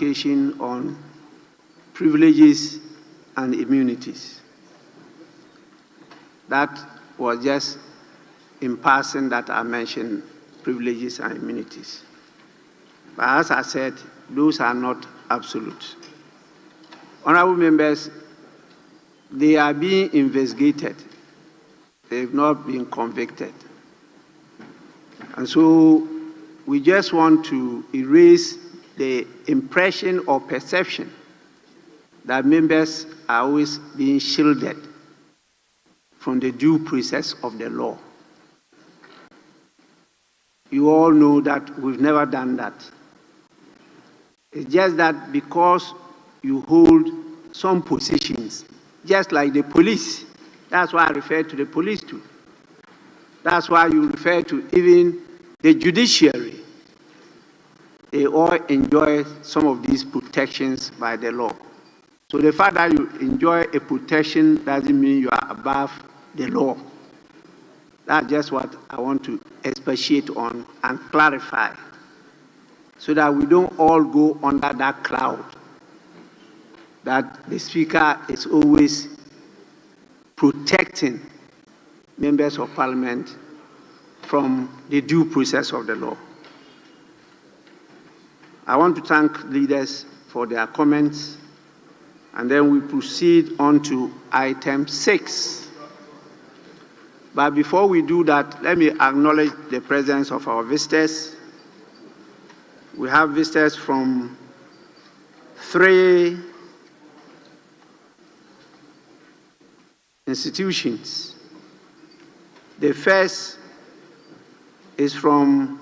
clarification on privileges and immunities. That was just in passing that I mentioned privileges and immunities. But as I said, those are not absolute. Honorable members, they are being investigated. They've not been convicted. And so we just want to erase the impression or perception that members are always being shielded from the due process of the law. You all know that we've never done that. It's just that because you hold some positions, just like the police, that's why I refer to the police too. That's why you refer to even the judiciary. They all enjoy some of these protections by the law. So the fact that you enjoy a protection doesn't mean you are above the law. That's just what I want to expatiate on and clarify, so that we don't all go under that cloud that the Speaker is always protecting members of Parliament from the due process of the law. I want to thank leaders for their comments, and then we proceed on to item 6. But before we do that, let me acknowledge the presence of our visitors. We have visitors from 3 institutions. The first is from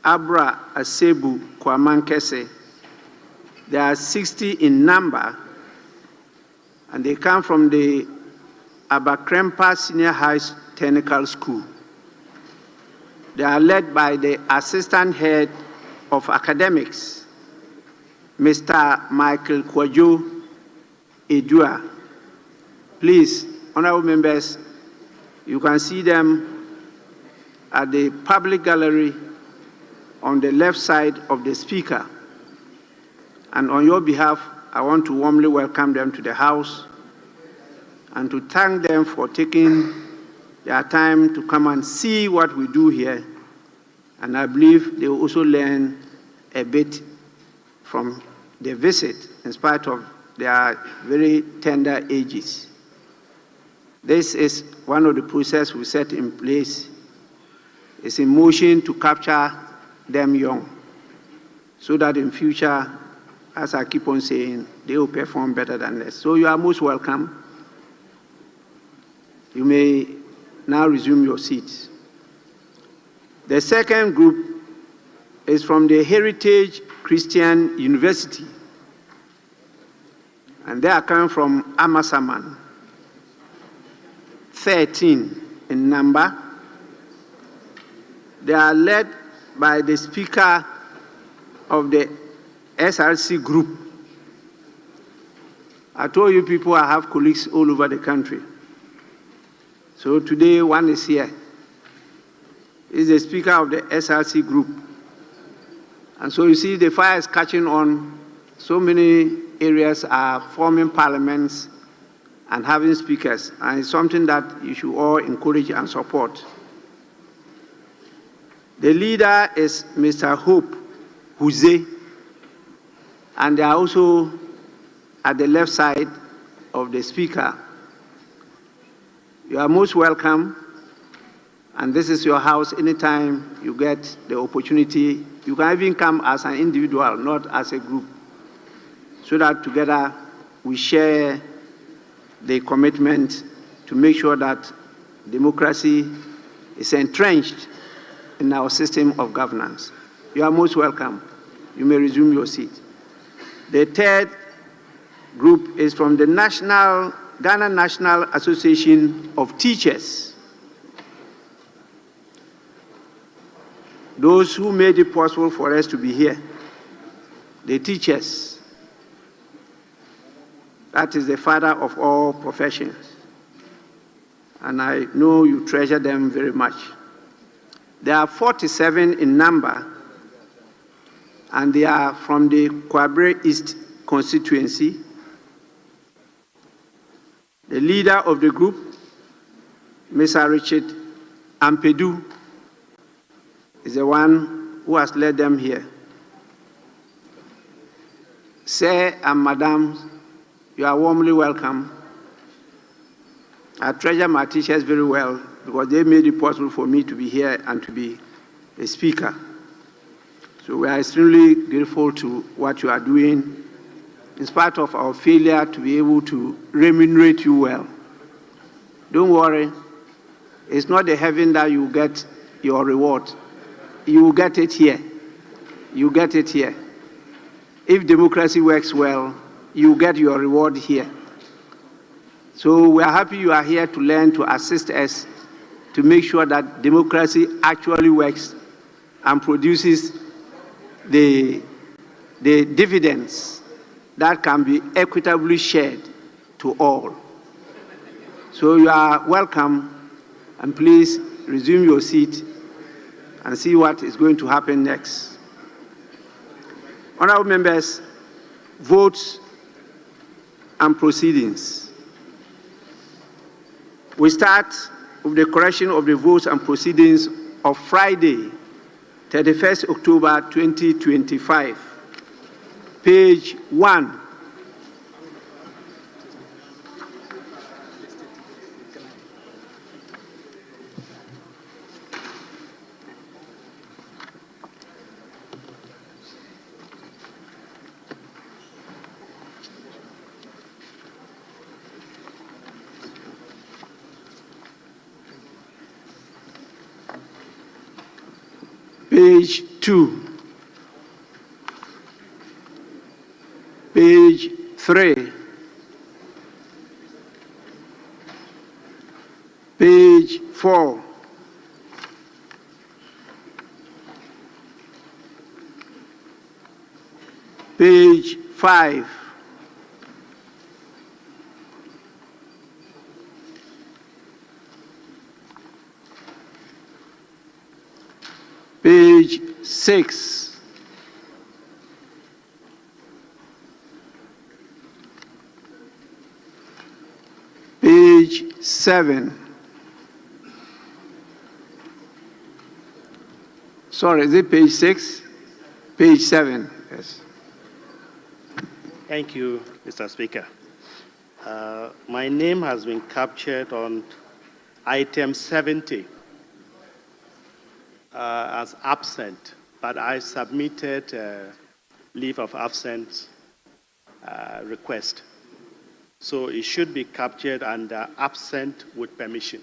Abra Asebu Kwamankese. There are 60 in number, and they come from the Abakrempa Senior High Technical School. They are led by the Assistant Head of Academics, Mr. Michael Kwajo Edua. Please, honorable members, you can see them at the public gallery on the left side of the Speaker. And on your behalf, I want to warmly welcome them to the House and to thank them for taking their time to come and see what we do here. And I believe they will also learn a bit from the visit, in spite of their very tender ages. This is one of the processes we set in place. It's in motion to capture them young, so that in future, as I keep on saying, they will perform better than us. So you are most welcome. You may now resume your seats. The second group is from the Heritage Christian University, and they are coming from Amasaman, 13 in number. They are led by the Speaker of the SRC group. I told you people I have colleagues all over the country. So today one is here. He's the Speaker of the SRC group. And so you see the fire is catching on. So many areas are forming parliaments and having speakers. And it's something that you should all encourage and support. The leader is Mr. Hope Huze, and they are also at the left side of the Speaker. You are most welcome, and this is your house. Anytime you get the opportunity, you can even come as an individual, not as a group, so that together we share the commitment to make sure that democracy is entrenched in our system of governance. You are most welcome. You may resume your seat. The third group is from the Ghana National Association of Teachers. Those who made it possible for us to be here, the teachers. That is the father of all professions. And I know you treasure them very much. There are 47 in number, and they are from the Kwabre East constituency. The leader of the group, Mr. Richard Ampedu, is the one who has led them here. Sir and Madam, you are warmly welcome. I treasure my teachers very well because they made it possible for me to be here and to be a speaker. So we are extremely grateful to what you are doing, in spite of our failure to be able to remunerate you well. Don't worry, it's not the heaven that you get your reward. You will get it here. You get it here. If democracy works well, you get your reward here. So we are happy you are here to learn, to assist us, to make sure that democracy actually works and produces the dividends that can be equitably shared to all. So you are welcome, and please resume your seat and see what is going to happen next. Honorable members, votes and proceedings. We start with the correction of the votes and proceedings of Friday, 31st October 2025. Page 1. Page 2. Page 3. Page 4. Page 5. Page 6. Page 7. Sorry, is it page 6? Page 7, yes. Thank you, Mr. Speaker. My name has been captured on item 70 as absent, but I submitted a leave of absence request. So it should be captured under absent with permission.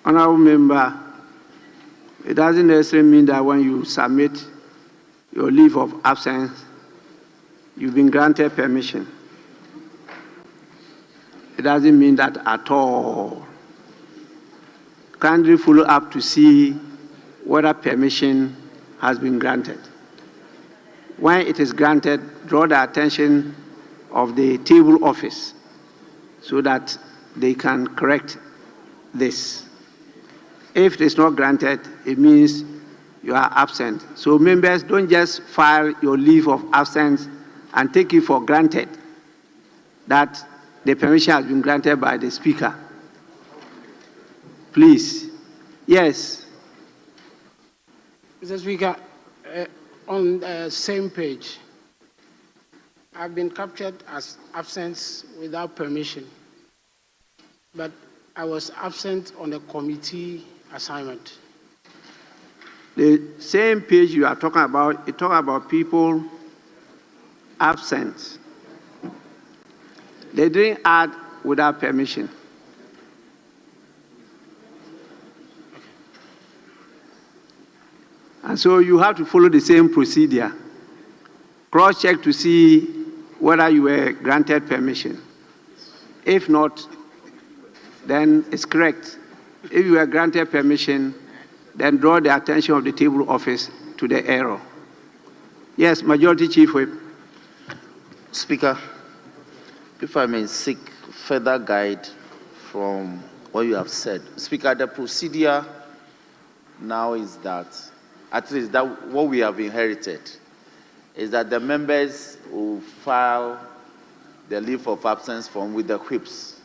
Honorable member, it doesn't necessarily mean that when you submit your leave of absence, you've been granted permission. It doesn't mean that at all. Kindly follow up to see whether permission has been granted. When it is granted, draw the attention of the table office so that they can correct this. If it is not granted, it means you are absent. So members, don't just file your leave of absence and take it for granted that the permission has been granted by the Speaker. Please. Yes. Mr. Speaker, on the same page, I've been captured as absence without permission, but I was absent on the committee assignment. The same page you are talking about, it talks about people absent. They didn't add without permission. And so you have to follow the same procedure. Cross-check to see whether you were granted permission. If not, then it's correct. If you were granted permission, then draw the attention of the table office to the error. Yes, Majority Chief Whip. Speaker, if I may seek further guide from what you have said. Speaker, the procedure now is that, at least that what we have inherited, is that the members will file the leave of absence form with the whips.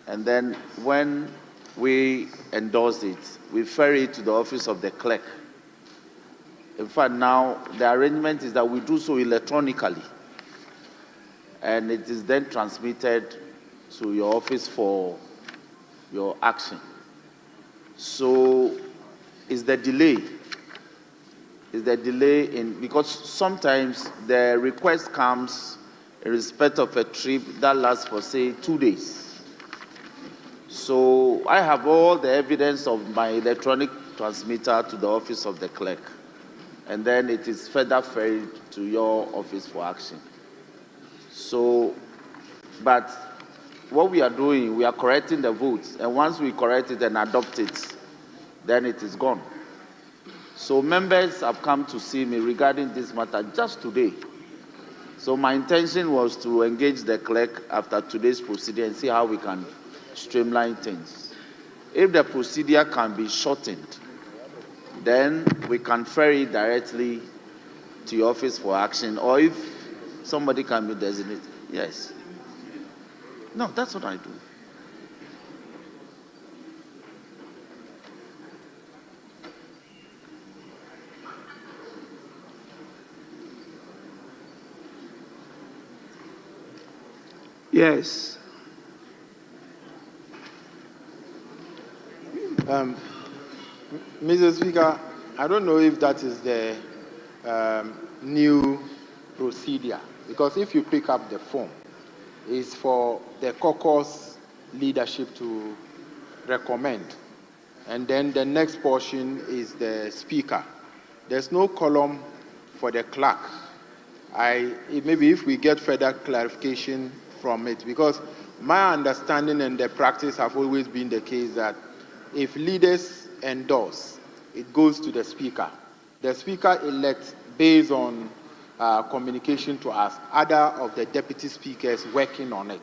And then when we endorse it, we ferry it to the office of the clerk. In fact, now the arrangement is that we do so electronically, and it is then transmitted to your office for your action. So is the delay because sometimes the request comes in respect of a trip that lasts for, say, 2 days. So I have all the evidence of my electronic transmitter to the office of the clerk, and then it is further ferried to your office for action. So, but what we are doing, we are correcting the votes, and once we correct it and adopt it, then it is gone. So members have come to see me regarding this matter just today. So my intention was to engage the clerk after today's procedure and see how we can streamline things. If the procedure can be shortened, then we can ferry it directly to your office for action, or if somebody can be designated. Yes. No, that's what I do. Yes. Mr. Speaker, I don't know if that is the new procedure, because if you pick up the form, it's for the caucus leadership to recommend, and then the next portion is the speaker. There's no column for the clerk. Maybe if we get further clarification from it, because my understanding and the practice have always been the case that if leaders endorse, it goes to the speaker. The speaker elects based on communication to us, other of the deputy speakers working on it.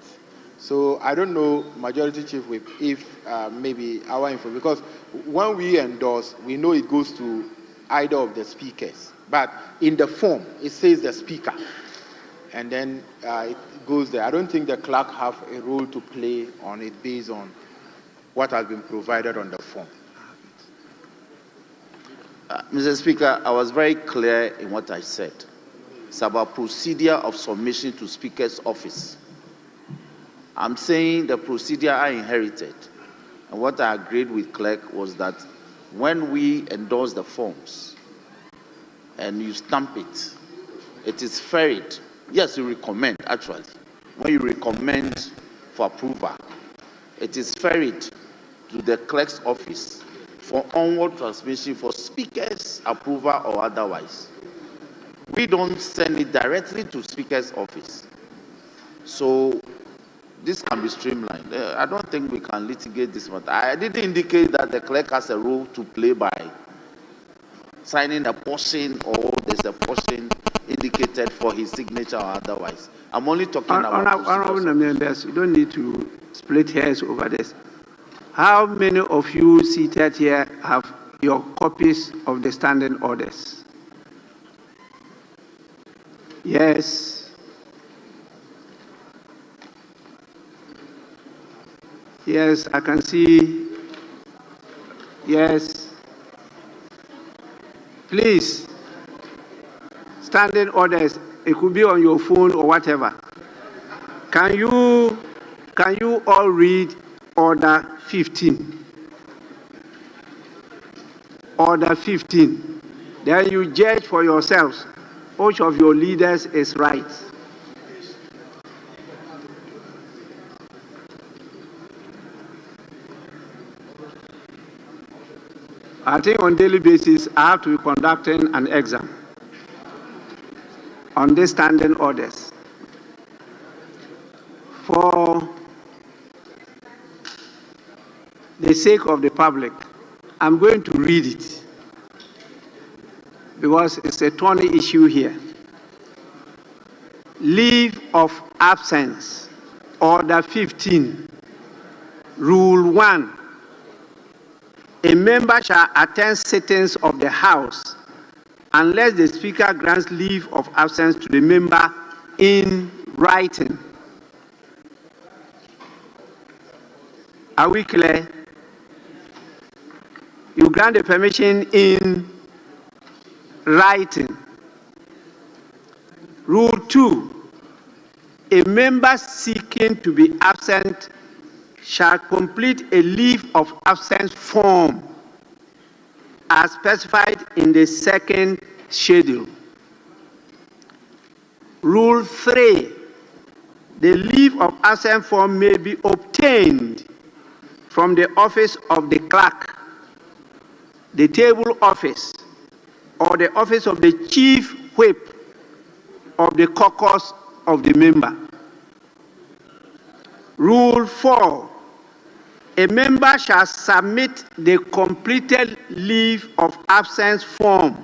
So I don't know, Majority Chief Whip, if maybe our info, because when we endorse, we know it goes to either of the speakers. But in the form, it says the speaker, and then it goes there. I don't think the clerk have a role to play on it based on what has been provided on the form. Mr. Speaker, I was very clear in what I said. It's about procedure of submission to Speaker's office. I'm saying the procedure I inherited, and what I agreed with clerk was that when we endorse the forms and you stamp it, it is ferried. Yes, you recommend, actually. When you recommend for approval, it is ferried to the clerk's office for onward transmission for Speaker's approval or otherwise. We don't send it directly to Speaker's office. So this can be streamlined. I don't think we can litigate this matter. I didn't indicate that the clerk has a role to play by signing a portion, or there's a portion indicated for his signature or otherwise. I'm only talking about Honorable members, you don't need to split hairs over this. How many of you seated here have your copies of the standing orders? Yes. Yes, I can see. Yes. Please, standing orders, it could be on your phone or whatever. Can you all read Order 15? Order 15. Then you judge for yourselves which of your leaders is right. I think on a daily basis, I have to be conducting an exam on these standing orders. For the sake of the public, I'm going to read it because it's a thorny issue here. Leave of absence, Order 15. Rule 1. A member shall attend sittings of the House unless the Speaker grants leave of absence to the member in writing. Are we clear? You grant the permission in writing. Rule 2. A member seeking to be absent shall complete a leave of absence form as specified in the second schedule. Rule 3. The leave of absence form may be obtained from the office of the clerk, the table office, or the office of the chief whip of the caucus of the member. Rule 4. A member shall submit the completed leave of absence form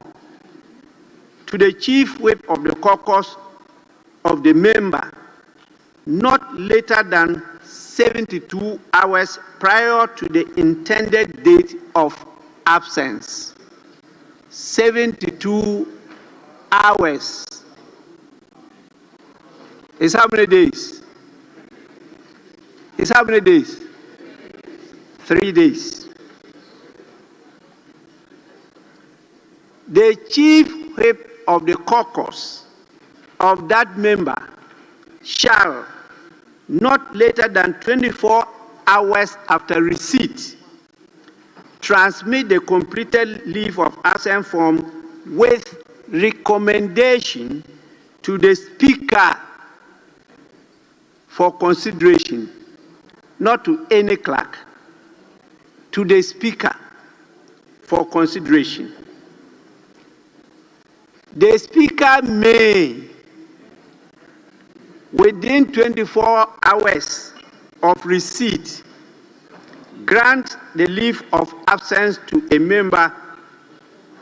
to the chief whip of the caucus of the member not later than 72 hours prior to the intended date of absence. 72 hours. It's how many days? It's how many days? 3 days. The chief whip of the caucus of that member shall, not later than 24 hours after receipt, transmit the completed leave of absence form with recommendation to the Speaker for consideration, not to any clerk, to the Speaker for consideration. The Speaker may, within 24 hours of receipt, grant the leave of absence to a member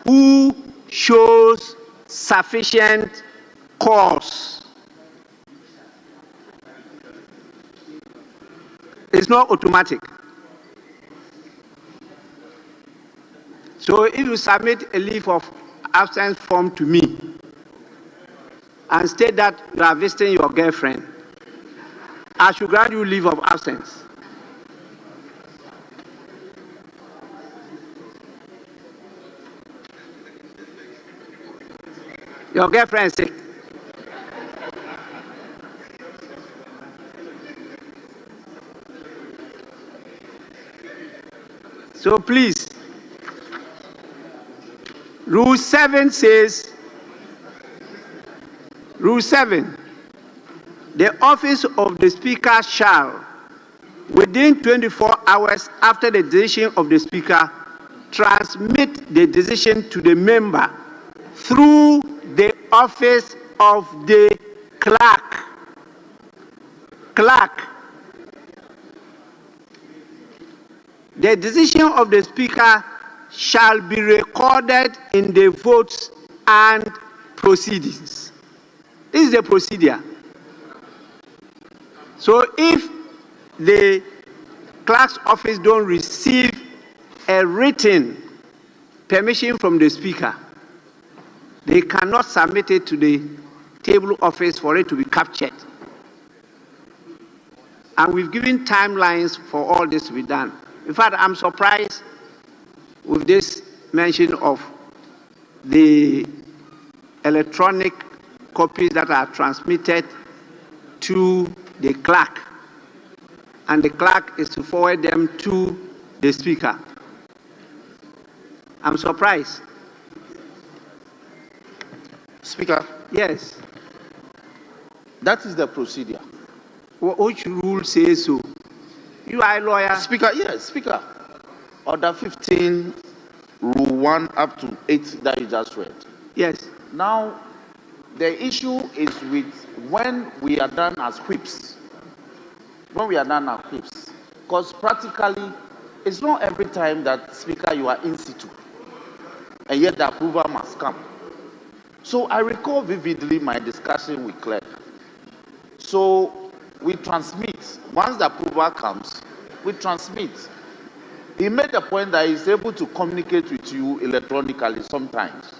who shows sufficient cause. It's not automatic. So if you submit a leave of absence form to me and state that you are visiting your girlfriend, I should grant you leave of absence. Your girlfriend is sick. So please, Rule 7 says, Rule 7, the office of the Speaker shall, within 24 hours after the decision of the Speaker, transmit the decision to the member through the office of the clerk. Clerk. The decision of the Speaker shall be recorded in the votes and proceedings. This is the procedure. So if the clerk's office don't receive a written permission from the Speaker, they cannot submit it to the table office for it to be captured. And we've given timelines for all this to be done. In fact, I'm surprised with this mention of the electronic copies that are transmitted to the clerk, and the clerk is to forward them to the Speaker. I'm surprised. Speaker? Yes. That is the procedure. Which rule says so? You are a lawyer. Speaker, yes, Speaker. Order 15, Rule 1 up to 8 that you just read. Yes. Now, the issue is with when we are done as whips. When we are done as whips. Because practically, it's not every time that, Speaker, you are in situ. And yet the approval must come. So I recall vividly my discussion with clerk. So we transmit. Once the approval comes, we transmit. He made the point that he's able to communicate with you electronically sometimes.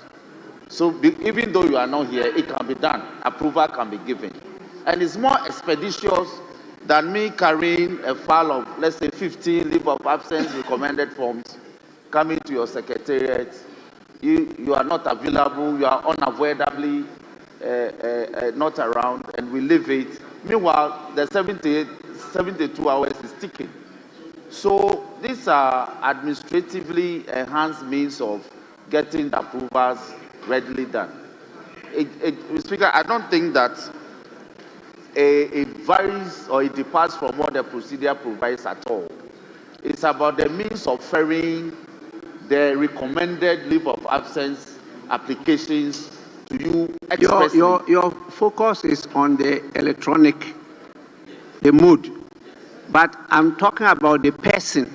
So even though you are not here, it can be done. Approval can be given. And it's more expeditious than me carrying a file of, let's say, 15 leave of absence recommended forms, coming to your secretariat. You are not available, you are unavoidably not around, and we leave it. Meanwhile, the 72 hours is ticking. So these are administratively enhanced means of getting the approvals readily done. Speaker, I don't think that it varies or it departs from what the procedure provides at all. It's about the means of ferrying the recommended leave of absence applications to you expressly. Your focus is on the electronic, the mode, but I'm talking about the person.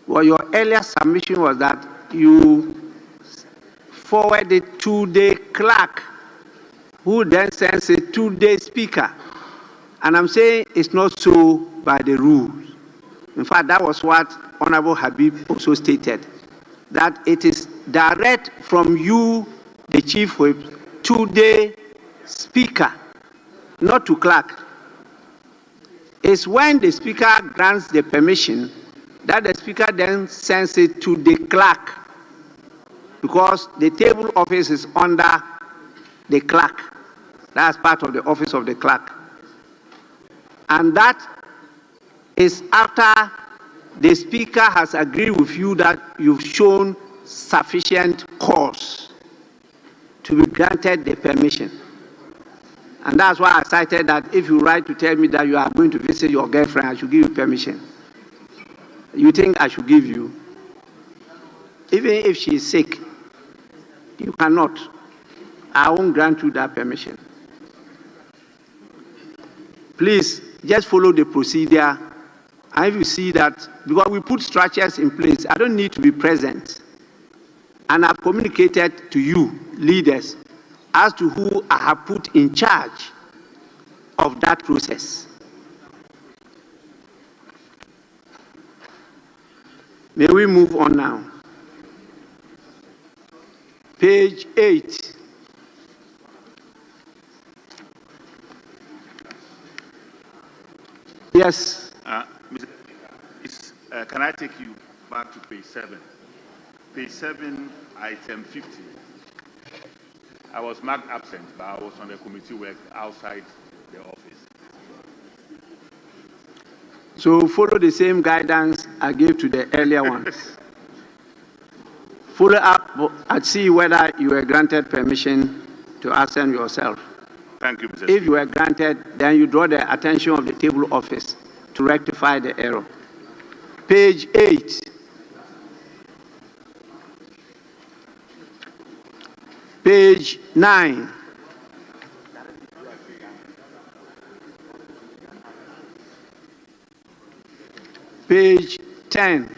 Well, your earlier submission was that you forwarded to the clerk, who then sends it to the speaker. And I'm saying it's not so by the rules. In fact, that was what Honorable Habib also stated, that it is direct from you, the Chief Whip, to the speaker, not to clerk. It's when the speaker grants the permission that the speaker then sends it to the clerk, because the table office is under the clerk. That's part of the office of the clerk. And that is after the speaker has agreed with you that you've shown sufficient cause to be granted the permission. And that's why I cited that if you write to tell me that you are going to visit your girlfriend, I should give you permission. You think I should give you? Even if she is sick, you cannot. I won't grant you that permission. Please, just follow the procedure. And if you see that, because we put structures in place, I don't need to be present. And I've communicated to you, leaders, as to who I have put in charge of that process. May we move on now? Page 8. Yes. Can I take you back to page 7? Page 7, item 50. I was marked absent, but I was on the committee work outside the office. So follow the same guidance I gave to the earlier ones. Follow up and see whether you were granted permission to absent yourself. Thank you, Mr. Speaker. If you were granted, then you draw the attention of the table office to rectify the error. Page 8. Page 9. Page 10.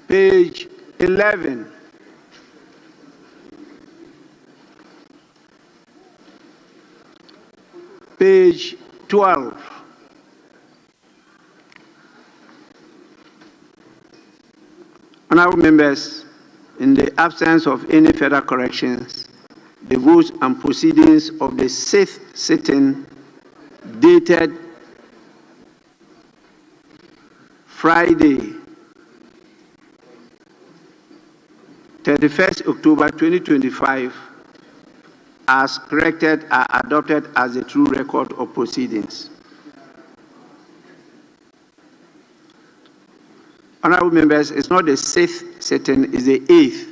Page 11. Page 12. Honorable members, in the absence of any further corrections, the votes and proceedings of the 6th sitting dated Friday, 31st October 2025, as corrected, are adopted as the true record of proceedings. Honorable members, it's not the 6th sitting, it's the 8th.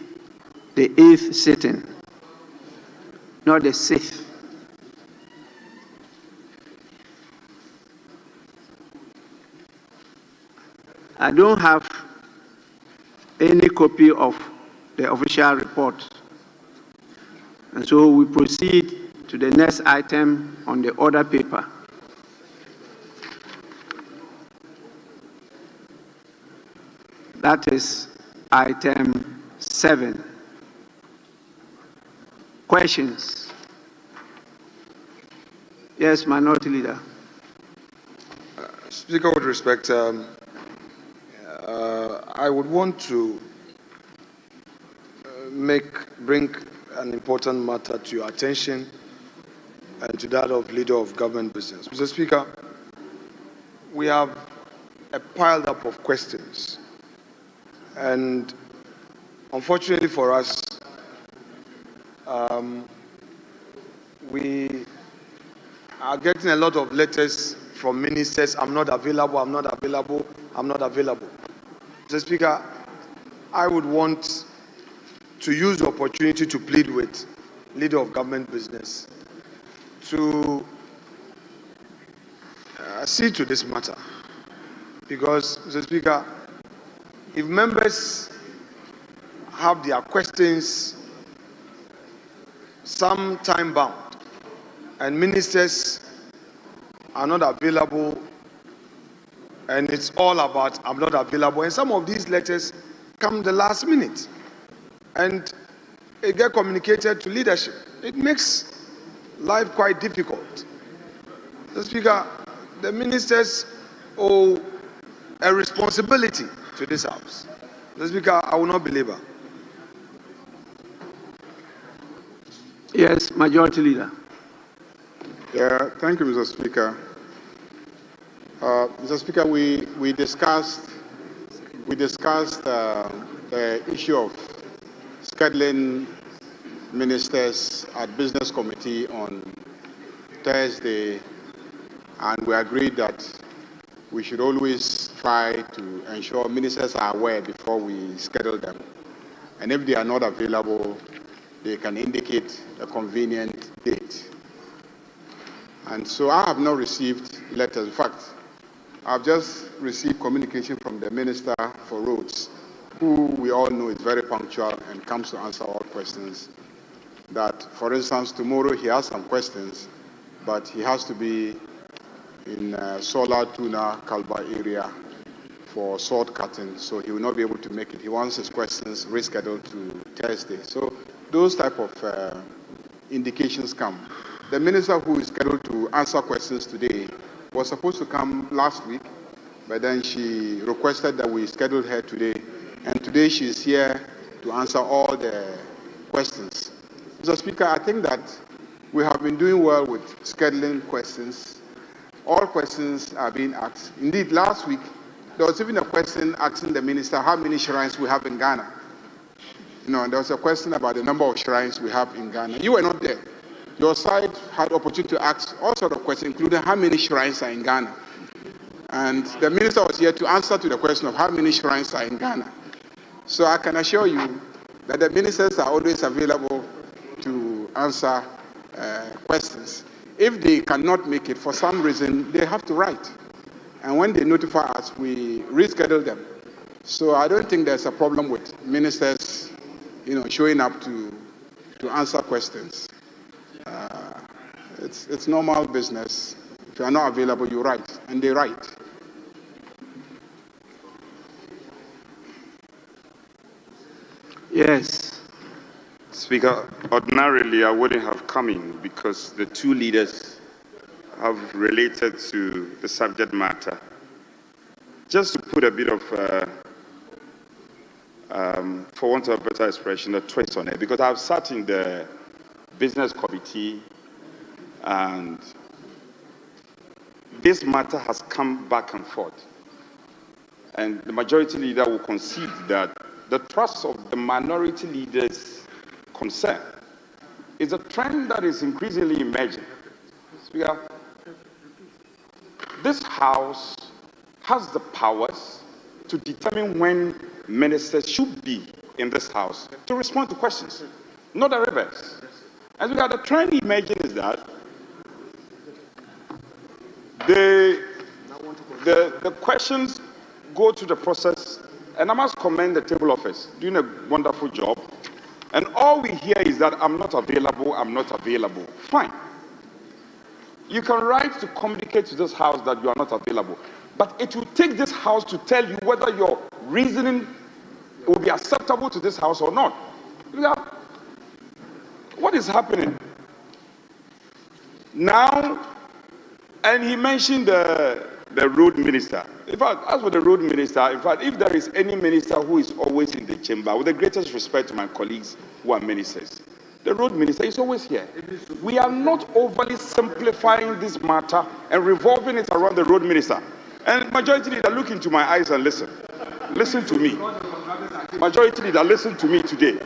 The 8th sitting, not the 6th. I don't have any copy of the official report. And so we proceed to the next item on the order paper. That is item 7. Questions? Yes, Minority Leader. Speaker, with respect, I would want to bring an important matter to your attention and to that of Leader of Government Business. Mr. Speaker, we have a piled up of questions, and unfortunately for us, we are getting a lot of letters from ministers. I'm not available, I'm not available, I'm not available. Mr. Speaker, I would want to use the opportunity to plead with Leader of Government Business to see to this matter. Because, Mr. Speaker, if members have their questions some time bound and ministers are not available and it's all about I'm not available, and some of these letters come the last minute and it get communicated to leadership, it makes life quite difficult. Mr. Speaker, the ministers owe a responsibility to this House. Mr. Speaker, I will not belabor. Yes, Majority Leader. Yeah, thank you, Mr. Speaker. Mr. Speaker, we discussed the issue of scheduling ministers at Business Committee on Thursday, and we agreed that we should always try to ensure ministers are aware before we schedule them. And if they are not available, they can indicate a convenient date. And so I have not received letters. In fact, I've just received communication from the Minister for Roads, who we all know is very punctual and comes to answer all questions, that, for instance, tomorrow he has some questions, but he has to be in Solar Tuna Kalba area for sword cutting, so he will not be able to make it. He wants his questions rescheduled to Thursday. So those type of indications come. The minister who is scheduled to answer questions today was supposed to come last week, but then she requested that we schedule her today, and today she is here to answer all the questions. Mr. Speaker, I think that we have been doing well with scheduling questions. All questions are being asked. Indeed, last week, there was even a question asking the minister how many shrines we have in Ghana. There was a question about the number of shrines we have in Ghana. You were not there. Your side had opportunity to ask all sorts of questions, including how many shrines are in Ghana. And the minister was here to answer to the question of how many shrines are in Ghana. So I can assure you that the ministers are always available to answer questions. If they cannot make it for some reason, they have to write. And when they notify us, we reschedule them. So I don't think there's a problem with ministers, showing up to answer questions. It's normal business. If you are not available, you write, and they write. Yes. Speaker, ordinarily I wouldn't have come in because the two leaders have related to the subject matter. Just to put a bit of, for want of a better expression, a twist on it, because I've sat in the business committee and this matter has come back and forth. And the majority leader will concede that the trust of the minority leaders' concern is a trend that is increasingly emerging. Speaker, this House has the powers to determine when ministers should be in this House to respond to questions, not the reverse. And the trend emerging is that the questions go to the process, and I must commend the table office, doing a wonderful job. And all we hear is that I'm not available, I'm not available. Fine. You can write to communicate to this House that you are not available. But it will take this House to tell you whether your reasoning will be acceptable to this House or not. What is happening? Now, And he mentioned the road minister. In fact, as for the road minister, in fact, if there is any minister who is always in the chamber, with the greatest respect to my colleagues who are ministers, the road minister is always here. We are not overly simplifying this matter and revolving it around the road minister. And majority leader, look into my eyes and listen. Listen to me. Majority leader, listen to me today.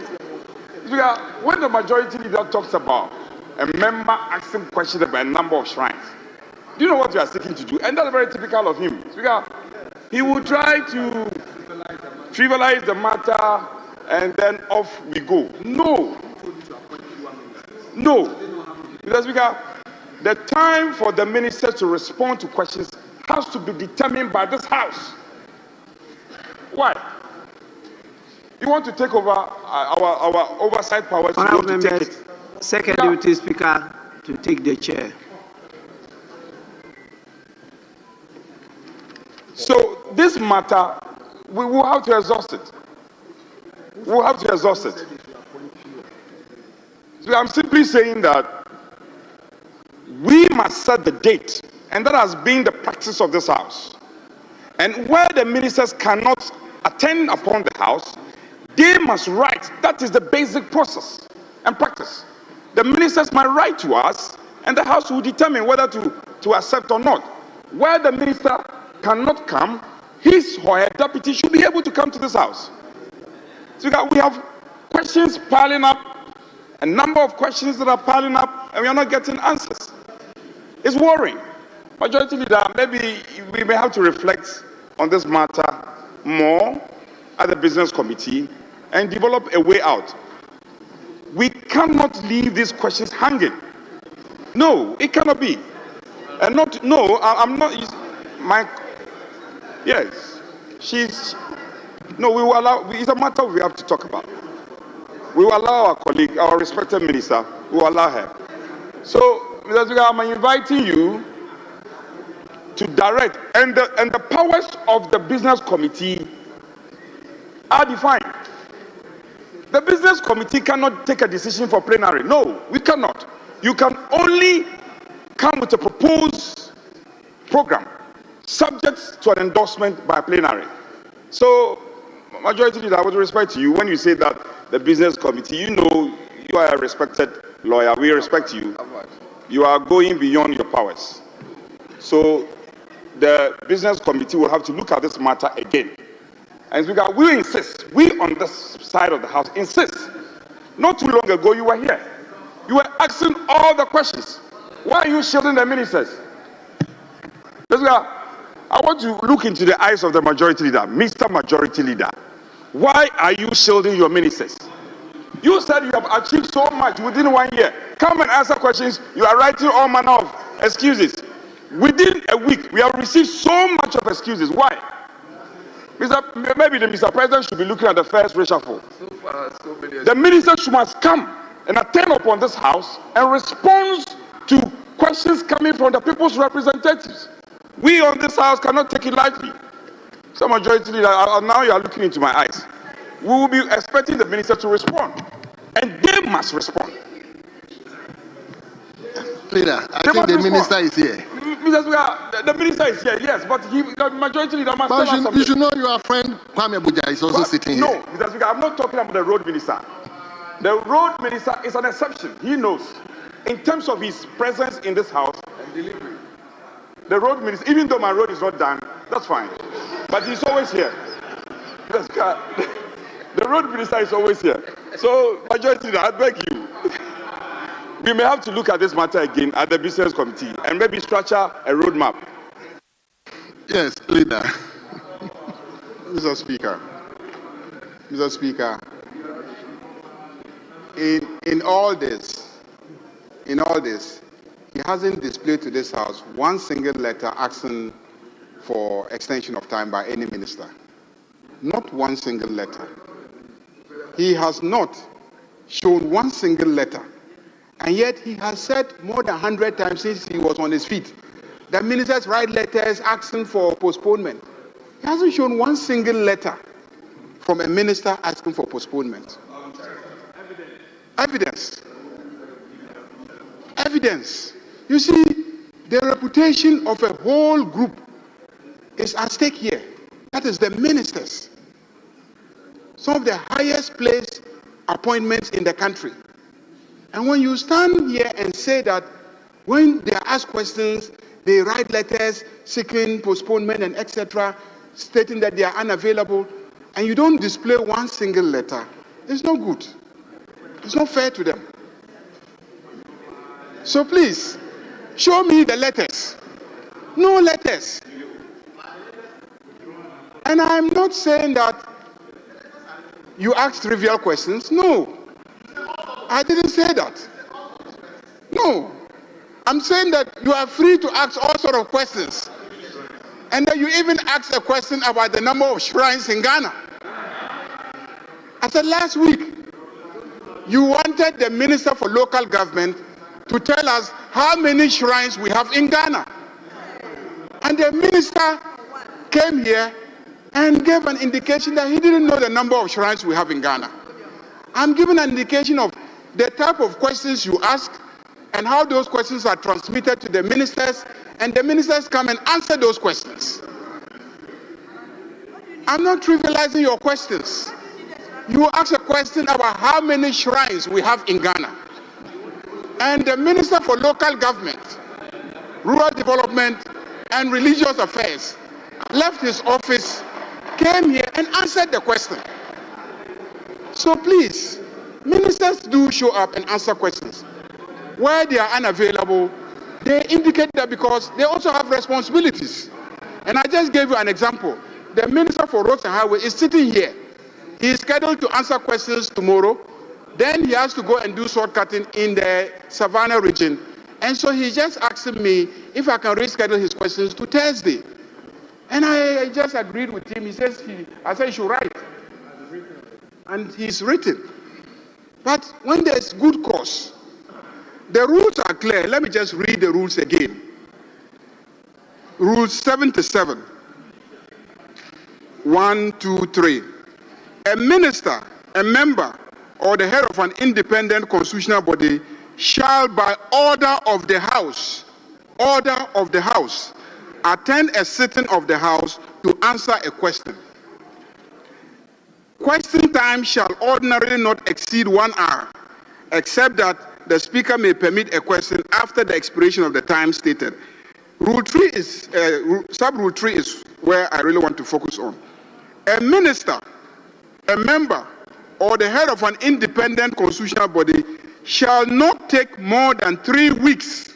When the majority leader talks about a member asking questions about a number of shrines, do you know what you are seeking to do? And that's very typical of him. He will try to trivialize the matter and then off we go. No. Because the time for the ministers to respond to questions has to be determined by this House. Why? You want to take over our oversight powers? Honourable members, Second Deputy Speaker to take the chair. So this matter, we will have to exhaust it. So I'm simply saying that we must set the date, and that has been the practice of this House. And where the ministers cannot attend upon the House, they must write. That is the basic process and practice. The ministers might write to us, and the House will determine whether to accept or not. Where the minister cannot come, his or her deputy should be able to come to this House. So we have questions piling up, a number of questions that are piling up, and we are not getting answers. It's worrying. Majority leader, maybe we may have to reflect on this matter more at the business committee and develop a way out. We cannot leave these questions hanging. No, it cannot be. And I'm not. Yes, we will allow, it's a matter we have to talk about. We will allow our colleague, our respected minister, we will allow her. So, Mr. Speaker, I'm inviting you to direct, and the powers of the business committee are defined. The business committee cannot take a decision for plenary. No, we cannot. You can only come with a proposed program subject to an endorsement by plenary. So, majority leader, with respect to you, when you say that the business committee, you know, you are a respected lawyer, we respect you. You are going beyond your powers. So, the business committee will have to look at this matter again. And we insist, we on this side of the House insist. Not too long ago, you were here. You were asking all the questions. Why are you shielding the ministers? I want to look into the eyes of the majority leader. Mr. Majority Leader, why are you shielding your ministers? You said you have achieved so much within 1 year. Come and answer questions. You are writing all manner of excuses. Within a week, we have received so much of excuses. Why? Maybe the Mr. President should be looking at the first reshuffle. The ministers must come and attend upon this House and respond to questions coming from the people's representatives. We on this House cannot take it lightly. So, majority leader, now you are looking into my eyes. We will be expecting the minister to respond, and they must respond. Leader, I think the minister is here. The minister is here, yes, but the majority leader must tell us something. You should know your friend Kwame Buja is also sitting here. No, Mr. Speaker, I'm not talking about the road minister. The road minister is an exception. He knows. In terms of his presence in this House and delivery. The road minister, even though my road is not done, that's fine. But he's always here. The road minister is always here. So, majority leader, I beg you. We may have to look at this matter again at the business committee and maybe structure a roadmap. Yes, leader. Mr. Speaker, in all this, he hasn't displayed to this House one single letter asking for extension of time by any minister. Not one single letter. He has not shown one single letter. And yet he has said more than 100 times since he was on his feet that ministers write letters asking for postponement. He hasn't shown one single letter from a minister asking for postponement. Evidence. You see, The reputation of a whole group is at stake here. That is the ministers. Some of the highest placed appointments in the country. And when you stand here and say that when they are asked questions, they write letters seeking postponement and etc., stating that they are unavailable, and you don't display one single letter, it's not good. It's not fair to them. So please, show me the letters. No letters. And I'm not saying that you ask trivial questions. No. I didn't say that. No. I'm saying that you are free to ask all sorts of questions. And that you even asked a question about the number of shrines in Ghana. I said last week, you wanted the Minister for Local Government to tell us how many shrines we have in Ghana. And the minister came here and gave an indication that he didn't know the number of shrines we have in Ghana. I'm giving an indication of the type of questions you ask and how those questions are transmitted to the ministers, and the ministers come and answer those questions. I'm not trivializing your questions. You ask a question about how many shrines we have in Ghana. And the Minister for Local Government, Rural Development and Religious Affairs left his office, came here and answered the question. So please, ministers do show up and answer questions. Where they are unavailable, they indicate that because they also have responsibilities. And I just gave you an example. The Minister for Roads and Highways is sitting here. He is scheduled to answer questions tomorrow. Then he has to go and do sword cutting in the Savannah region. And so he's just asking me if I can reschedule his questions to Thursday. And I just agreed with him. He says, I said he should write. And he's written. But when there's good cause, the rules are clear. Let me just read the rules again. Rule 77. 1, 2, 3. A minister, a member, or the head of an independent constitutional body shall, by order of the House, attend a sitting of the House to answer a question. Question time shall ordinarily not exceed 1 hour, except that the Speaker may permit a question after the expiration of the time stated. Rule 3 is, sub-rule 3 is where I really want to focus on. A minister, a member, or the head of an independent constitutional body shall not take more than 3 weeks,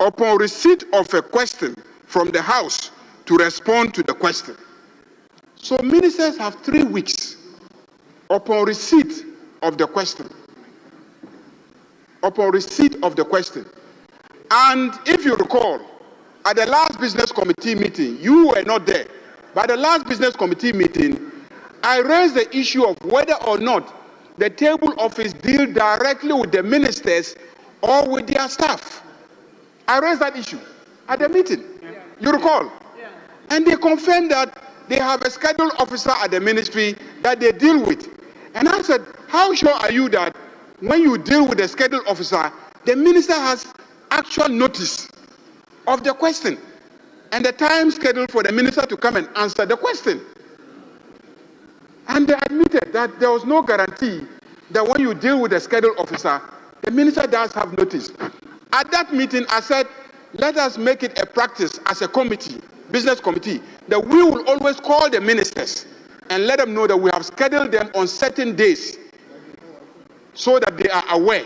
upon receipt of a question from the House to respond to the question. So ministers have 3 weeks upon receipt of the question. And if you recall, at the last business committee meeting, you were not there. By the last business committee meeting, I raised the issue of whether or not the table office deal directly with the ministers or with their staff. I raised that issue at the meeting. You recall? And they confirmed that they have a scheduled officer at the ministry that they deal with. And I said, how sure are you that when you deal with the scheduled officer, the minister has actual notice of the question and the time scheduled for the minister to come and answer the question? And they admitted that there was no guarantee that when you deal with the scheduled officer, the minister does have notice. At that meeting, I said, let us make it a practice as a committee, business committee, that we will always call the ministers and let them know that we have scheduled them on certain days so that they are aware.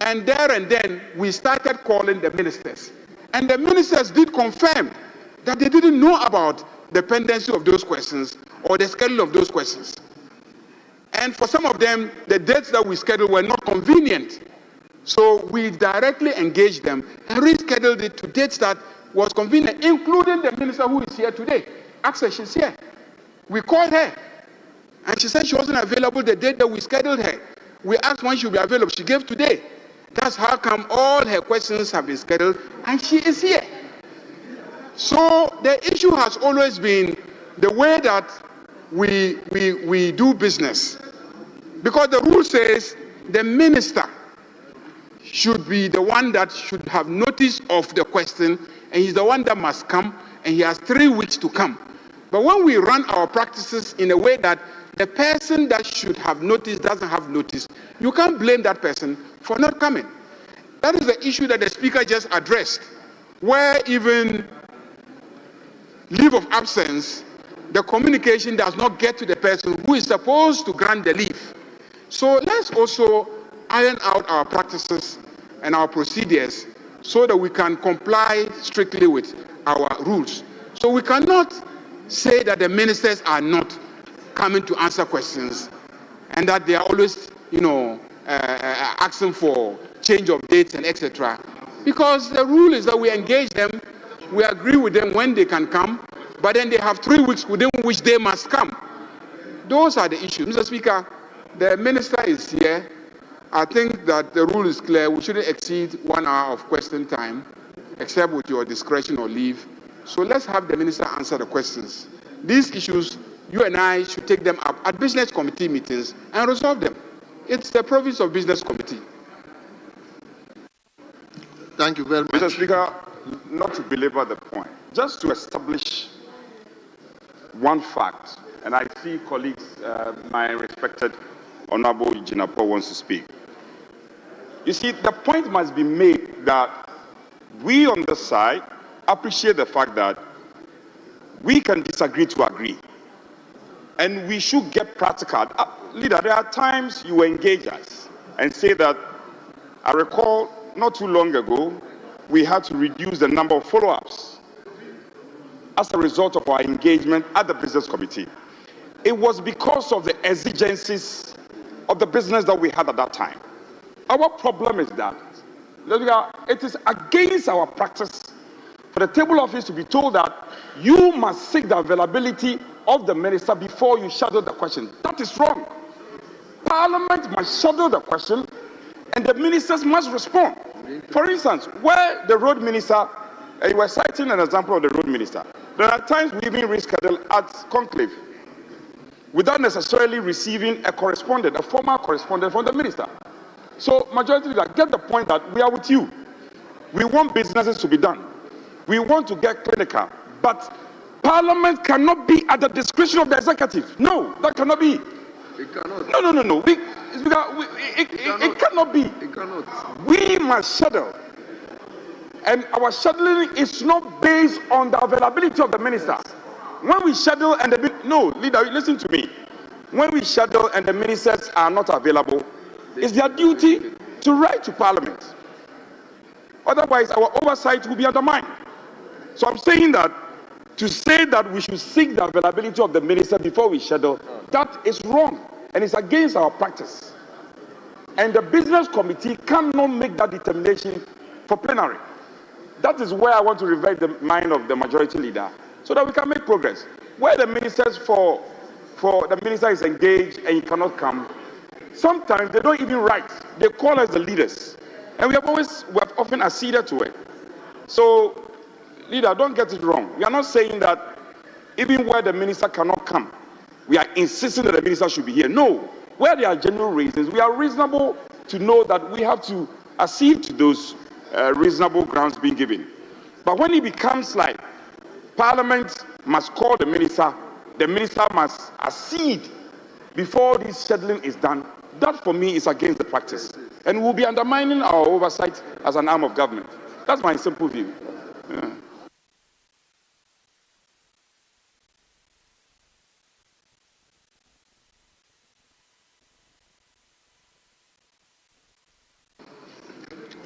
And there and then, we started calling the ministers. And the ministers did confirm that they didn't know about the pendency of those questions or the schedule of those questions. And for some of them, the dates that we scheduled were not convenient. So we directly engaged them and rescheduled it to dates that was convenient, including the minister who is here today. Actually, she's here. We called her, and she said she wasn't available the date that we scheduled her. We asked when she'll be available. She gave today. That's how come all her questions have been scheduled, and she is here. So the issue has always been the way that we do business. Because the rule says the minister should be the one that should have notice of the question, and he's the one that must come, and he has 3 weeks to come. But when we run our practices in a way that the person that should have notice doesn't have notice, you can't blame that person for not coming. That is the issue that the Speaker just addressed, where even leave of absence, the communication does not get to the person who is supposed to grant the leave. So let's also iron out our practices and our procedures so that we can comply strictly with our rules. So we cannot say that the ministers are not coming to answer questions and that they are always, asking for change of dates and etc. Because the rule is that we engage them, we agree with them when they can come, but then they have 3 weeks within which they must come. Those are the issues. Mr. Speaker, the minister is here. I think that the rule is clear. We shouldn't exceed 1 hour of question time, except with your discretion or leave. So let's have the minister answer the questions. These issues, you and I should take them up at business committee meetings and resolve them. It's the province of business committee. Thank you very much. Mr. Speaker, not to belabor the point, just to establish one fact, and I see colleagues, my respected Honorable Jinapo wants to speak. You see, the point must be made that we on the side appreciate the fact that we can disagree to agree. And we should get practical. Leader, there are times you engage us and say that, I recall not too long ago, we had to reduce the number of follow-ups as a result of our engagement at the business committee. It was because of the exigencies of the business that we had at that time. Our problem is that it is against our practice for the table office to be told that you must seek the availability of the minister before you schedule the question. That is wrong. Parliament must schedule the question and the ministers must respond. For instance, where the road minister, you were citing an example of the road minister. There are times we even reschedule at conclave without necessarily receiving a formal correspondent from the minister. So, majority leader, get the point that we are with you. We want businesses to be done. We want to get clinical, but Parliament cannot be at the discretion of the executive. No, that cannot be. It cannot. No. It cannot be. It cannot. We must schedule. And our scheduling is not based on the availability of the minister. When we schedule and leader, listen to me. When we schedule and the ministers are not available, it's their duty to write to Parliament. Otherwise, our oversight will be undermined. So I'm saying that to say that we should seek the availability of the minister before we schedule, that is wrong and it's against our practice. And the business committee cannot make that determination for plenary. That is where I want to revert the mind of the majority leader so that we can make progress. Where the ministers for the minister is engaged and he cannot come, sometimes they don't even write. They call us the leaders. And we have often acceded to it. So, leader, don't get it wrong. We are not saying that even where the minister cannot come, we are insisting that the minister should be here. No. Where there are genuine reasons, we are reasonable to know that we have to accede to those reasonable grounds being given. But when it becomes like Parliament must call the minister must accede before this scheduling is done, that for me is against the practice. And we'll be undermining our oversight as an arm of government. That's my simple view. Yeah.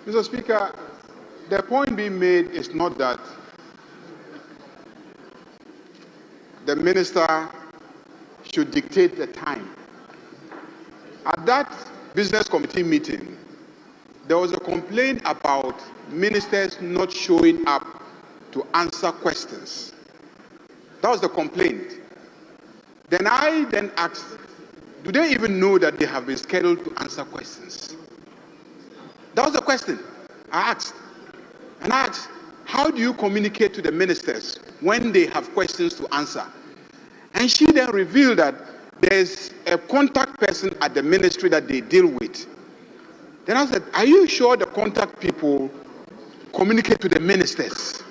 Mr. Speaker, the point being made is not that the minister should dictate the time. At that business committee meeting, there was a complaint about ministers not showing up to answer questions. That was the complaint. Then I asked, do they even know that they have been scheduled to answer questions? That was the question I asked. And I asked, how do you communicate to the ministers when they have questions to answer? And she then revealed that there's a contact person at the ministry that they deal with. Then I said, are you sure the contact people communicate to the ministers?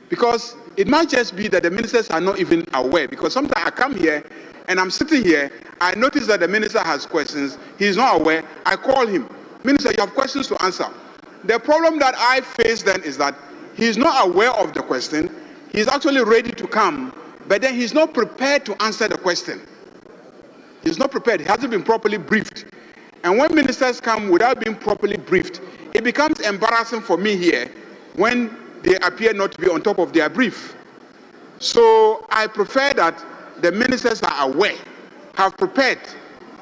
Because it might just be that the ministers are not even aware. Because sometimes I come here and I'm sitting here, I notice that the minister has questions, he's not aware, I call him, Minister, you have questions to answer. The problem that I face then is that he's not aware of the question, he's actually ready to come, but then he's not prepared to answer the question. He's not prepared, he hasn't been properly briefed. And when ministers come without being properly briefed, it becomes embarrassing for me here when they appear not to be on top of their brief. So I prefer that the ministers are aware, have prepared,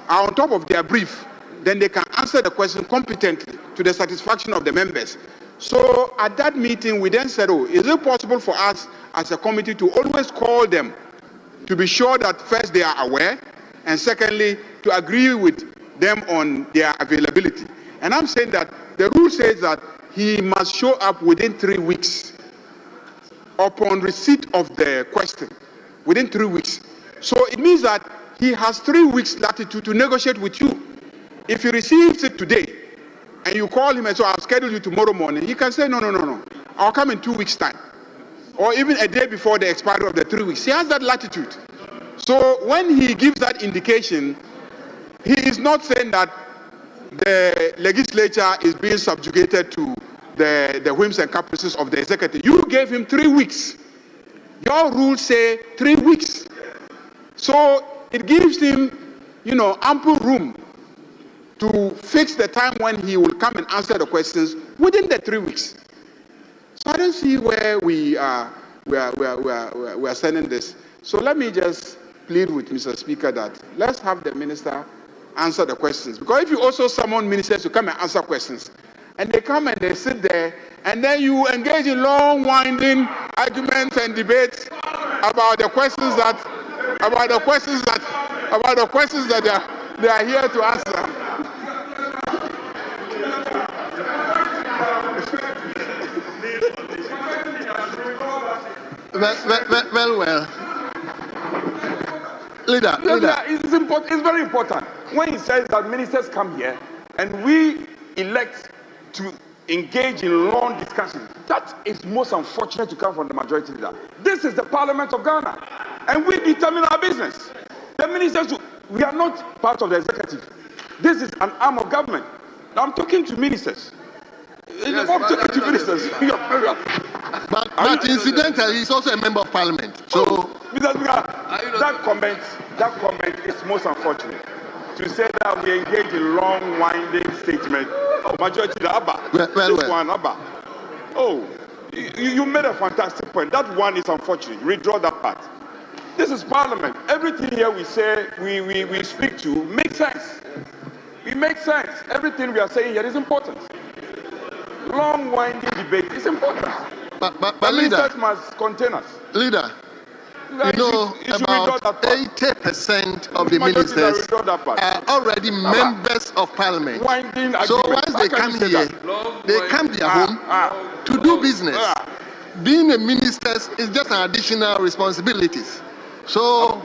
are on top of their brief, then they can answer the question competently to the satisfaction of the members. So at that meeting, we then said, oh, is it possible for us as a committee to always call them to be sure that first they are aware, and secondly, to agree with them on their availability. And I'm saying that the rule says that he must show up within 3 weeks upon receipt of the question, within 3 weeks. So it means that he has 3 weeks latitude to negotiate with you. If he receives it today, and you call him and say, I'll schedule you tomorrow morning, he can say, no, I'll come in 2 weeks' time. Or even a day before the expiry of the 3 weeks. He has that latitude. So when he gives that indication, he is not saying that the legislature is being subjugated to the whims and caprices of the executive. You gave him 3 weeks. Your rules say 3 weeks. So it gives him, ample room to fix the time when he will come and answer the questions within the 3 weeks. So I don't see where we are sending this. So let me just plead with Mr. Speaker that let's have the minister answer the questions. Because if you also summon ministers to come and answer questions, and they come and they sit there, and then you engage in long, winding arguments and debates about the questions that they are here to answer. Well. Leader. It's very important. When he says that ministers come here and we elect to engage in long discussion, that is most unfortunate to come from the majority leader. This is the Parliament of Ghana, and we determine our business. The ministers, we are not part of the executive. This is an arm of government. Now I'm talking to ministers. Yes, I'm talking to ministers. But incidentally, he's also a member of Parliament. So, Mr. Speaker, that comment is most unfortunate. To say that we engage in long, winding statement of majority leader Abba. Oh, you made a fantastic point. That one is unfortunate. Redraw that part. This is Parliament. Everything here we say, we speak to makes sense. It makes sense. Everything we are saying here is important. Long, winding debate is important. But leader, must contain us. Leader, about 80% of the ministers are already members of Parliament. So once they come here, they come their home to do business. Being a minister is just an additional responsibilities. So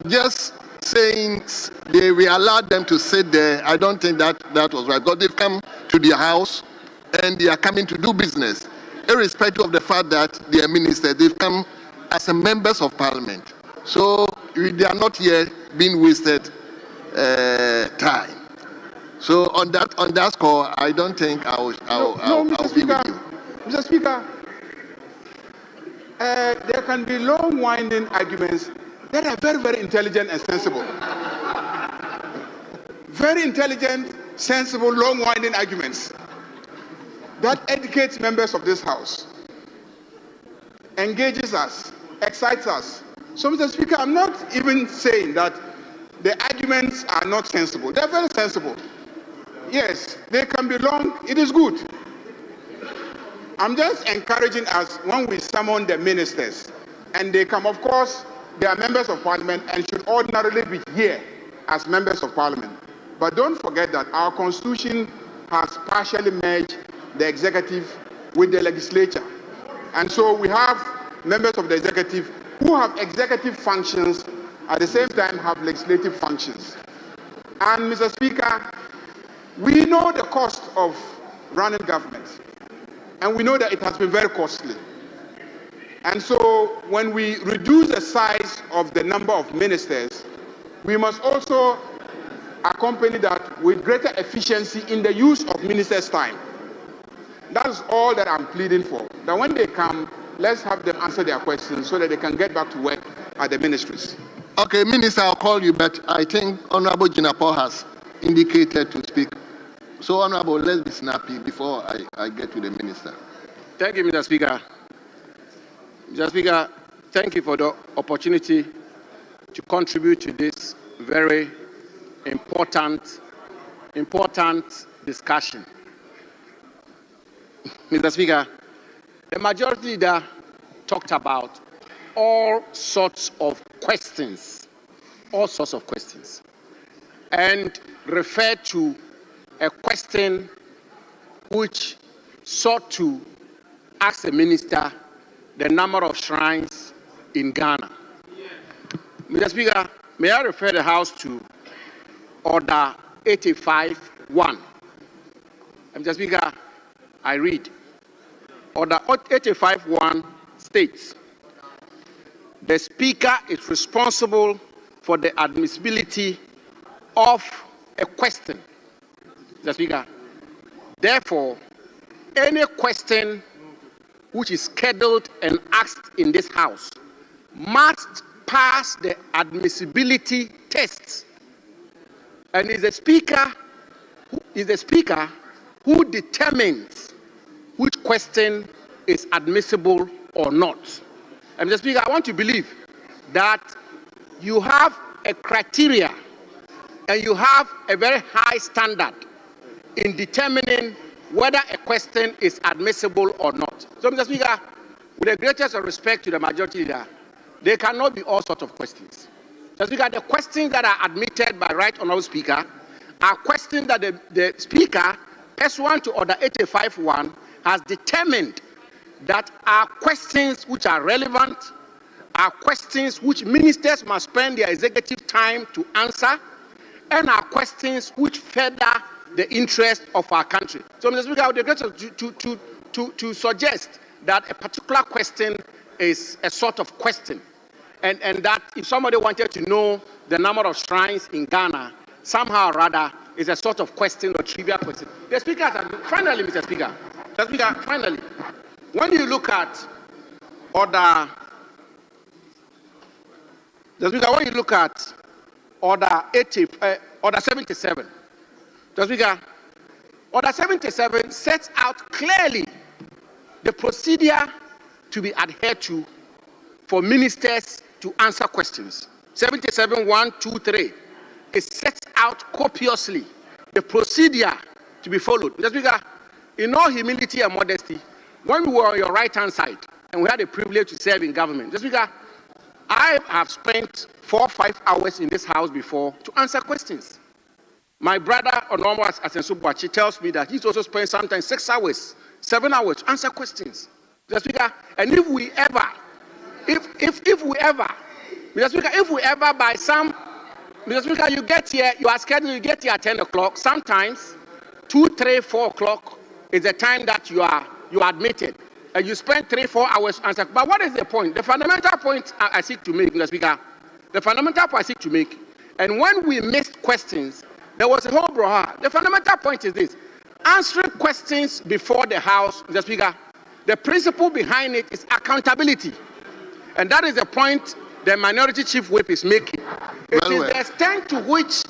just saying we allowed them to sit there, I don't think that was right. Because they've come to their house and they are coming to do business. Irrespective of the fact that they are ministers, they've come as a members of Parliament. So they are not here being wasted time. So on that score, I don't think I'll be with you. Mr. Speaker, there can be long winding arguments that are very, very intelligent and sensible. Very intelligent, sensible, long winding arguments that educates members of this House, engages us, excites us. So, Mr. Speaker, I'm not even saying that the arguments are not sensible. They're very sensible. Yes, they can be long. It is good. I'm just encouraging us when we summon the ministers, and they come, of course, they are members of Parliament and should ordinarily be here as members of Parliament. But don't forget that our Constitution has partially merged the executive with the legislature. And so we have members of the executive who have executive functions, at the same time have legislative functions. And Mr. Speaker, We know the cost of running government, and we know that it has been very costly. And so when we reduce the size of the number of ministers, we must also accompany that with greater efficiency in the use of ministers' time. That's all that I'm pleading for. That when they come, let's have them answer their questions so that they can get back to work at the ministries. Okay, Minister, I'll call you, but I think Honorable Jinapor has indicated to speak. So, Honorable, let's be snappy before I get to the Minister. Thank you, Mr. Speaker. Mr. Speaker, thank you for the opportunity to contribute to this very important discussion. Mr. Speaker, the majority leader talked about all sorts of questions, and referred to a question which sought to ask the minister the number of shrines in Ghana. Mr. Speaker, may I refer the House to Order 85-1. Mr. Speaker, I read. Order 85-1 states, the Speaker is responsible for the admissibility of a question. Mr. Speaker, therefore, any question which is scheduled and asked in this House must pass the admissibility tests, and is the Speaker who determines which question is admissible or not. And Mr. Speaker, I want to believe that you have a criteria and you have a very high standard in determining whether a question is admissible or not. So, Mr. Speaker, with the greatest of respect to the majority leader, there cannot be all sorts of questions. Mr. Speaker, the questions that are admitted by Right Honourable Speaker are questions that the Speaker, pursuant to Order 85-1, has determined that are questions which are relevant, are questions which ministers must spend their executive time to answer, and are questions which further the interest of our country. So, Mr. Speaker, I would regret to suggest that a particular question is a sort of question, and that if somebody wanted to know the number of shrines in Ghana, somehow or rather is a sort of question or trivial question. The Speaker has, finally, Mr. Speaker, finally, when you look at Order, when you look at Order 77, Mr. Speaker, Order 77 sets out clearly the procedure to be adhered to for ministers to answer questions. 77-1, 2, 3. It sets out copiously the procedure to be followed. Mr. Speaker, in all humility and modesty, when we were on your right-hand side and we had the privilege to serve in government, Mr. Speaker, I have spent 4 or 5 hours in this House before to answer questions. My brother, Honorable Asensu Boakye, tells me that he's also spent sometimes 6 hours, 7 hours to answer questions. Mr. Speaker, and if we ever by some, Mr. Speaker, you get here, you are scheduled, you get here at 10 o'clock, sometimes 2, 3, 4 o'clock is the time that you are admitted. And you spend 3, 4 hours answering. But what is the point? The fundamental point I seek to make, Mr. Speaker, the fundamental point I seek to make, and when we missed questions, there was a whole brouhaha. The fundamental point is this: answering questions before the House, Mr. Speaker, the principle behind it is accountability. And that is the point the Minority Chief Whip is making. It is the extent to which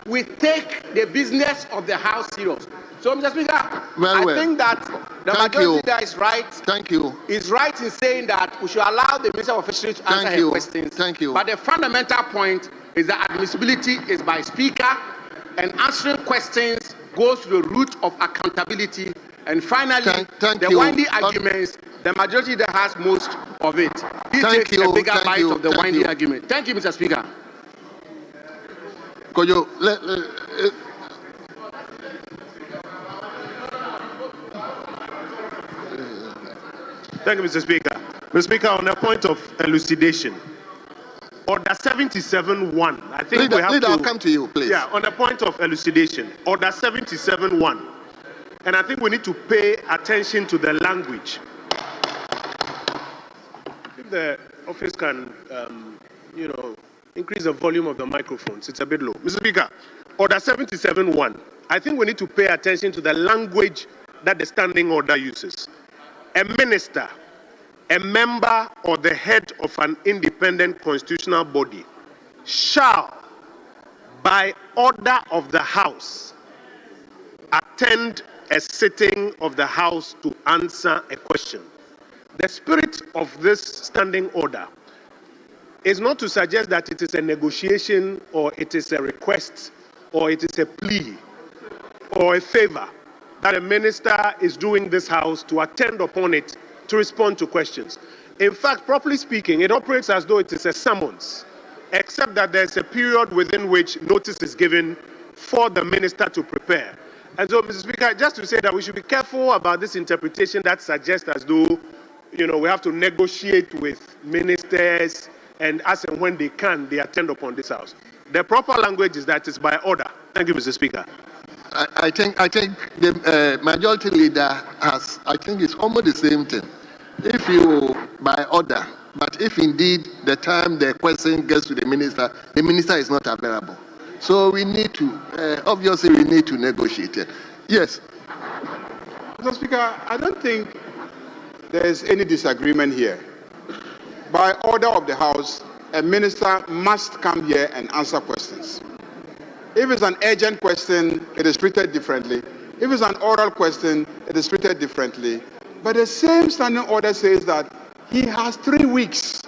we take the business of the House serious. So, Mr. Speaker, I think that the majority leader is right. Thank you. Is right in saying that we should allow the Minister of Fisheries to answer her questions. Thank you. But the fundamental point is that admissibility is by Speaker, and answering questions goes to the root of accountability. And finally, the windy arguments, the majority leader has most of it. He takes a bigger bite of the windy argument. Thank you, Mr. Speaker. Thank you, Mr. Speaker. Mr. Speaker, on a point of elucidation, Order 77-1. I think leader, we have leader, to... I'll come to you, please. Yeah, on a point of elucidation. Order 77-1. And I think we need to pay attention to the language. If the office can, increase the volume of the microphones, it's a bit low. Mr. Speaker, Order 77-1. I think we need to pay attention to the language that the standing order uses. A minister, a member or the head of an independent constitutional body shall, by order of the House, attend a sitting of the House to answer a question. The spirit of this standing order is not to suggest that it is a negotiation or it is a request or it is a plea or a favor that a minister is doing this House to attend upon it to respond to questions. In fact, properly speaking, it operates as though it is a summons, except that there's a period within which notice is given for the minister to prepare. And so, Mr. Speaker, just to say that we should be careful about this interpretation that suggests as though, we have to negotiate with ministers and as and when they can, they attend upon this House. The proper language is that it's by order. Thank you, Mr. Speaker. I think the majority leader has, I think it's almost the same thing. If you, by order, but if indeed the time the question gets to the minister is not available. So we need to, obviously we need to negotiate it. Yes. Mr. Speaker, I don't think there's any disagreement here. By order of the House, a minister must come here and answer questions. If it's an urgent question, it is treated differently. If it's an oral question, it is treated differently. But the same standing order says that he has 3 weeks.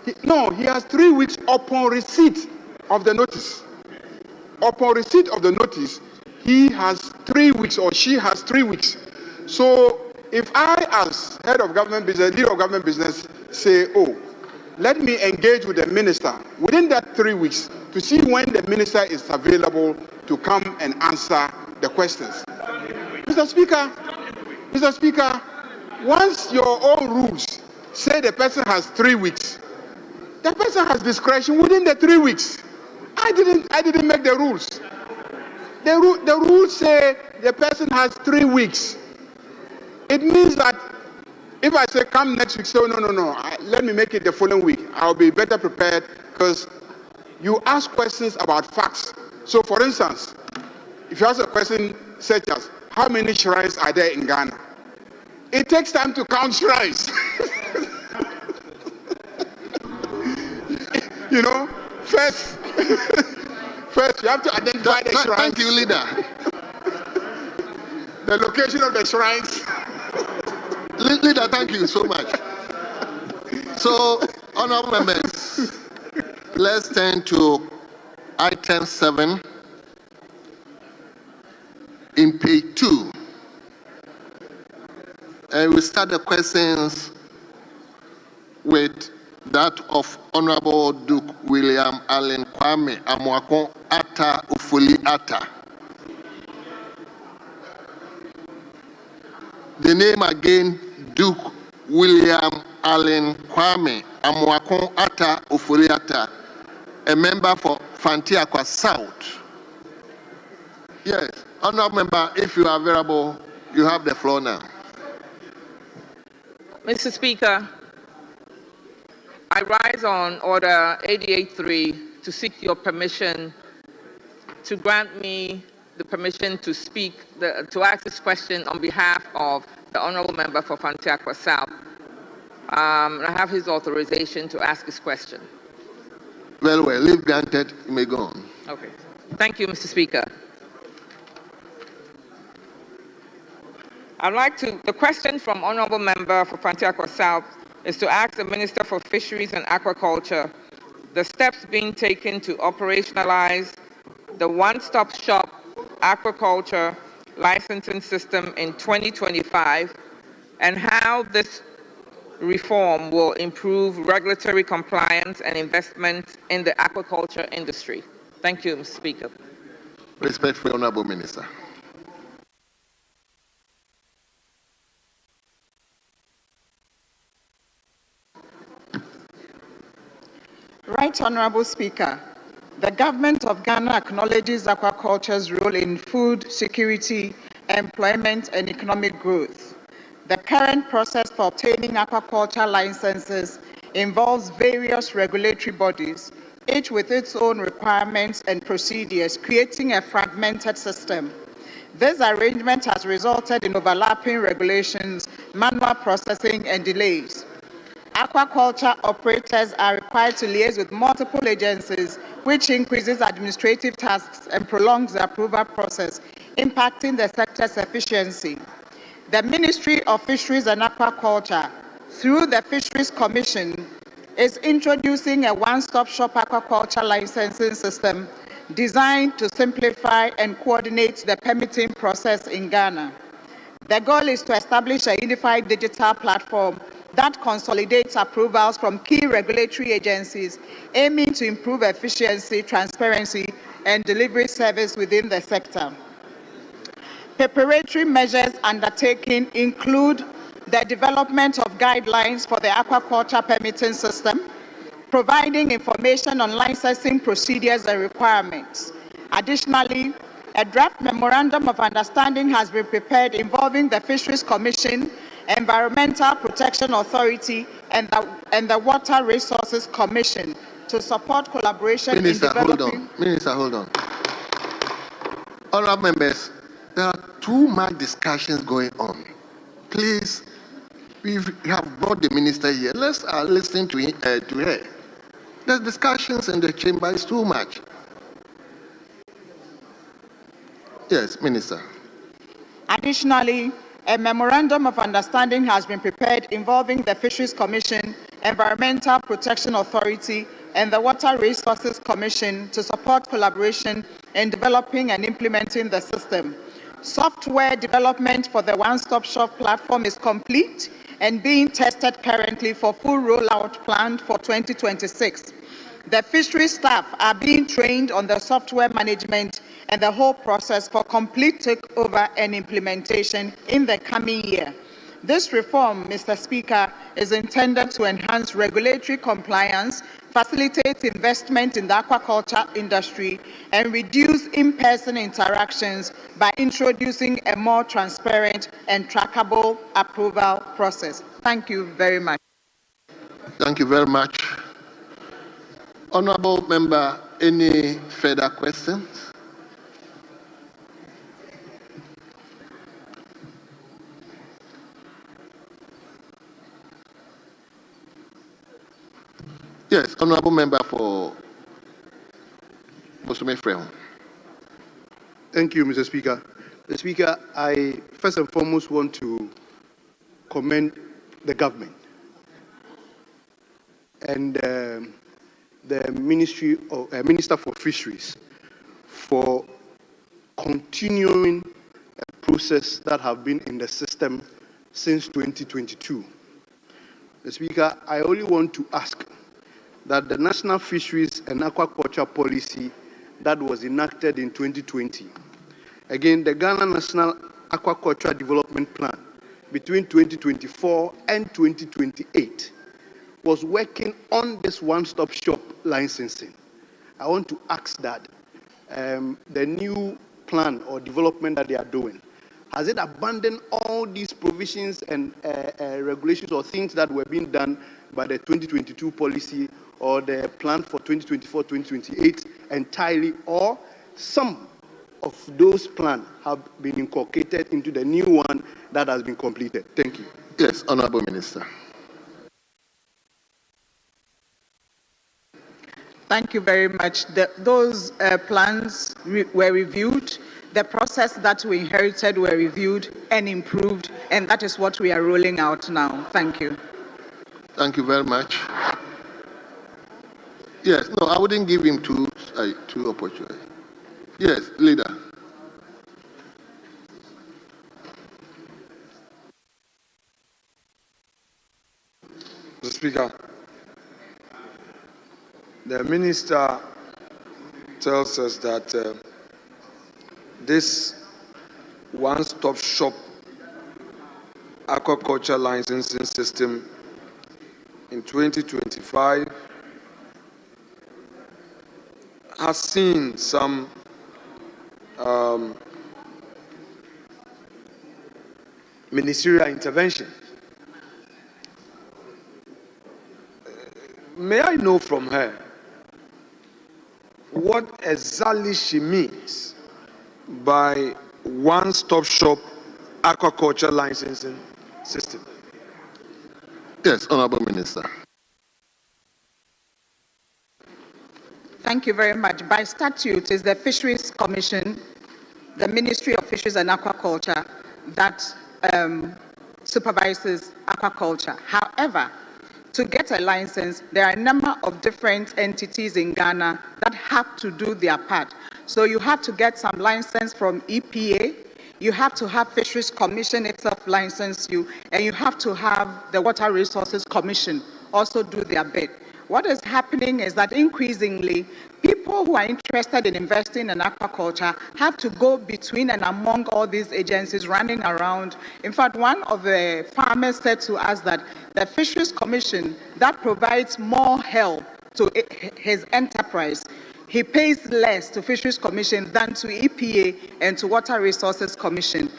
He has 3 weeks upon receipt of the notice. Upon receipt of the notice, he has 3 weeks or she has 3 weeks. So if I, as head of government business, leader of government business, say, let me engage with the minister within that 3 weeks to see when the minister is available to come and answer the questions. Mr. Speaker, once your own rules say the person has 3 weeks, the person has discretion within the 3 weeks. I didn't make the rules. The rules say the person has 3 weeks. It means that if I say come next week, say no, let me make it the following week. I'll be better prepared because you ask questions about facts. So for instance, if you ask a question such as, how many shrines are there in Ghana? It takes time to count shrines. First you have to identify the shrines. Thank you, leader. The location of the shrines. Leader, thank you so much. So, honorable members, let's turn to item 7 in page 2. And we start the questions with that of Honorable Duke William Allen Kwame Amoako Atta Ufuli Atta. The name again, Duke William Allen Kwame Amoako Atta Ufuli Atta, a member for Fantiakwa South. Yes, honorable member, if you are available, you have the floor now. Mr. Speaker, I rise on Order 88.3 to seek your permission to grant me the permission to speak, to ask this question on behalf of the Honourable Member for Fantiakwa South. I have his authorization to ask this question. Well, leave granted, you may go on. Okay. Thank you, Mr. Speaker. The question from Honourable Member for Fantiakwa South is to ask the Minister for Fisheries and Aquaculture the steps being taken to operationalize the one-stop shop aquaculture licensing system in 2025 and how this reform will improve regulatory compliance and investment in the aquaculture industry. Thank you, Mr. Speaker. Respectfully, Honourable Minister. Right Honorable Speaker, the government of Ghana acknowledges aquaculture's role in food security, employment, and economic growth. The current process for obtaining aquaculture licenses involves various regulatory bodies, each with its own requirements and procedures, creating a fragmented system. This arrangement has resulted in overlapping regulations, manual processing, and delays. Aquaculture operators are required to liaise with multiple agencies, which increases administrative tasks and prolongs the approval process, impacting the sector's efficiency. The Ministry of Fisheries and Aquaculture, through the Fisheries Commission, is introducing a one-stop-shop aquaculture licensing system designed to simplify and coordinate the permitting process in Ghana. The goal is to establish a unified digital platform that consolidates approvals from key regulatory agencies, aiming to improve efficiency, transparency, and delivery service within the sector. Preparatory measures undertaken include the development of guidelines for the aquaculture permitting system, providing information on licensing procedures and requirements. Additionally, a draft memorandum of understanding has been prepared involving the Fisheries Commission, Environmental Protection Authority, and the Water Resources Commission to support collaboration in developing... Minister, hold on. Honourable members, there are too much discussions going on. Please, we have brought the minister here. Let's listen to her. The discussions in the chamber is too much. Yes, Minister. Additionally, a memorandum of understanding has been prepared involving the Fisheries Commission, Environmental Protection Authority, and the Water Resources Commission to support collaboration in developing and implementing the system. Software development for the one-stop-shop platform is complete and being tested currently for full rollout planned for 2026. The fisheries staff are being trained on the software management and the whole process for complete takeover and implementation in the coming year. This reform, Mr. Speaker, is intended to enhance regulatory compliance, facilitate investment in the aquaculture industry, and reduce in-person interactions by introducing a more transparent and trackable approval process. Thank you very much. Thank you very much. Honourable member, any further questions? Yes, honourable member for Bosume Frehon. Thank you, Mr. Speaker. Mr. Speaker, I first and foremost want to commend the government and the Ministry of Minister for Fisheries for continuing a process that have been in the system since 2022. Mr. Speaker, I only want to ask that the National Fisheries and Aquaculture Policy that was enacted in 2020, again, the Ghana National Aquaculture Development Plan between 2024 and 2028 was working on this one-stop shop licensing. I want to ask that the new plan or development that they are doing, has it abandoned all these provisions and regulations or things that were being done by the 2022 policy or the plan for 2024-2028 entirely, or some of those plans have been incorporated into the new one that has been completed? Thank you. Yes, Honourable Minister. Thank you very much. Those plans were reviewed. The process that we inherited were reviewed and improved, and that is what we are rolling out now. Thank you. Thank you very much. Yes, no, I wouldn't give him two opportunities. Yes, leader. Mr. Speaker, the minister tells us that this one-stop shop aquaculture licensing system in 2025 has seen some ministerial intervention. May I know from her what exactly she means by one-stop shop aquaculture licensing system? Yes, Honorable Minister. Thank you very much. By statute, it's the Fisheries Commission, the Ministry of Fisheries and Aquaculture, that supervises aquaculture. However, to get a license, there are a number of different entities in Ghana that have to do their part. So you have to get some license from EPA, you have to have Fisheries Commission itself license you, and you have to have the Water Resources Commission also do their bit. What is happening is that increasingly, people who are interested in investing in aquaculture have to go between and among all these agencies running around. In fact, one of the farmers said to us that the Fisheries Commission that provides more help to his enterprise, he pays less to Fisheries Commission than to EPA and to Water Resources Commission.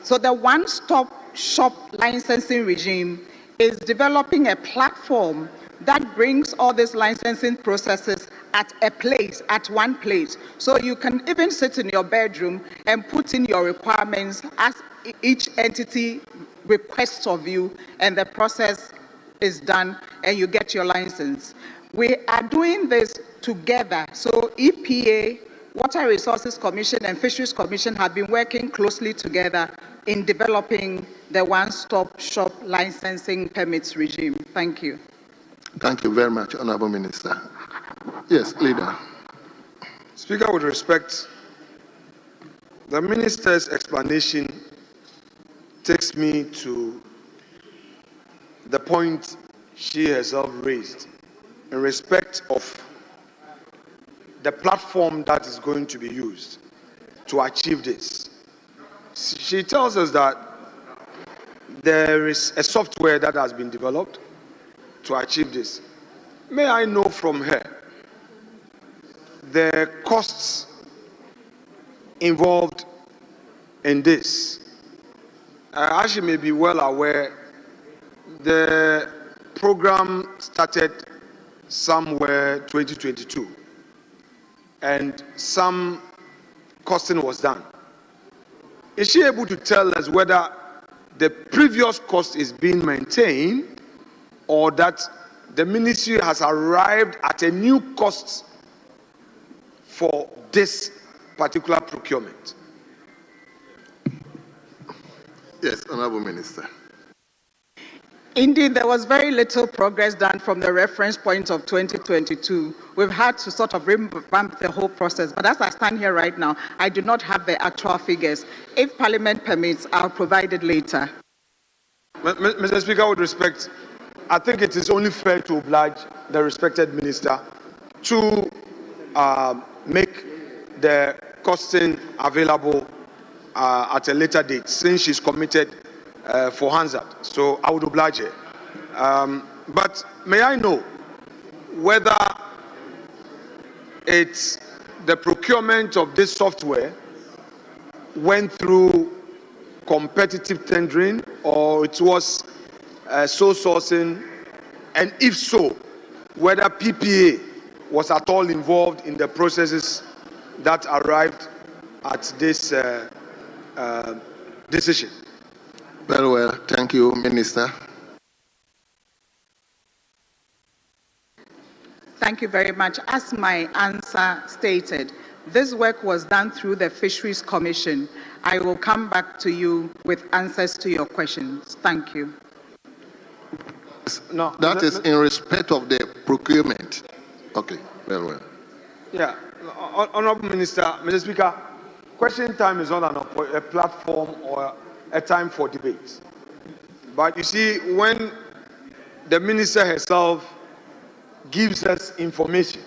So the one-stop shop licensing regime is developing a platform that brings all these licensing processes at a place, at one place. So you can even sit in your bedroom and put in your requirements as each entity requests of you, and the process is done and you get your license. We are doing this together. So EPA, Water Resources Commission and Fisheries Commission have been working closely together in developing the one-stop shop licensing permits regime. Thank you. Thank you very much, Honorable Minister. Yes, Leader. Speaker, with respect, the Minister's explanation takes me to the point she herself raised in respect of the platform that is going to be used to achieve this. She tells us that there is a software that has been developed to achieve this. May I know from her the costs involved in this? As you may be well aware, the program started somewhere 2022, and some costing was done. Is she able to tell us whether the previous cost is being maintained, or that the ministry has arrived at a new cost for this particular procurement? Yes, Honorable Minister. Indeed, there was very little progress done from the reference point of 2022. We've had to sort of revamp the whole process. But as I stand here right now, I do not have the actual figures. If Parliament permits, I'll provide it later. Mr. Speaker, with respect, I think it is only fair to oblige the respected minister to make the costing available at a later date, since she's committed for Hansard. So I would oblige her. But may I know whether it's the procurement of this software went through competitive tendering, or it was sole sourcing, and if so, whether PPA was at all involved in the processes that arrived at this decision? Very well. Thank you, Minister. Thank you very much. As my answer stated, this work was done through the Fisheries Commission. I will come back to you with answers to your questions. Thank you. No, that is in respect of the procurement. Okay, very well. Yeah, Honorable Minister, Mr. Speaker, question time is not a platform or a time for debate. But you see, when the minister herself gives us information,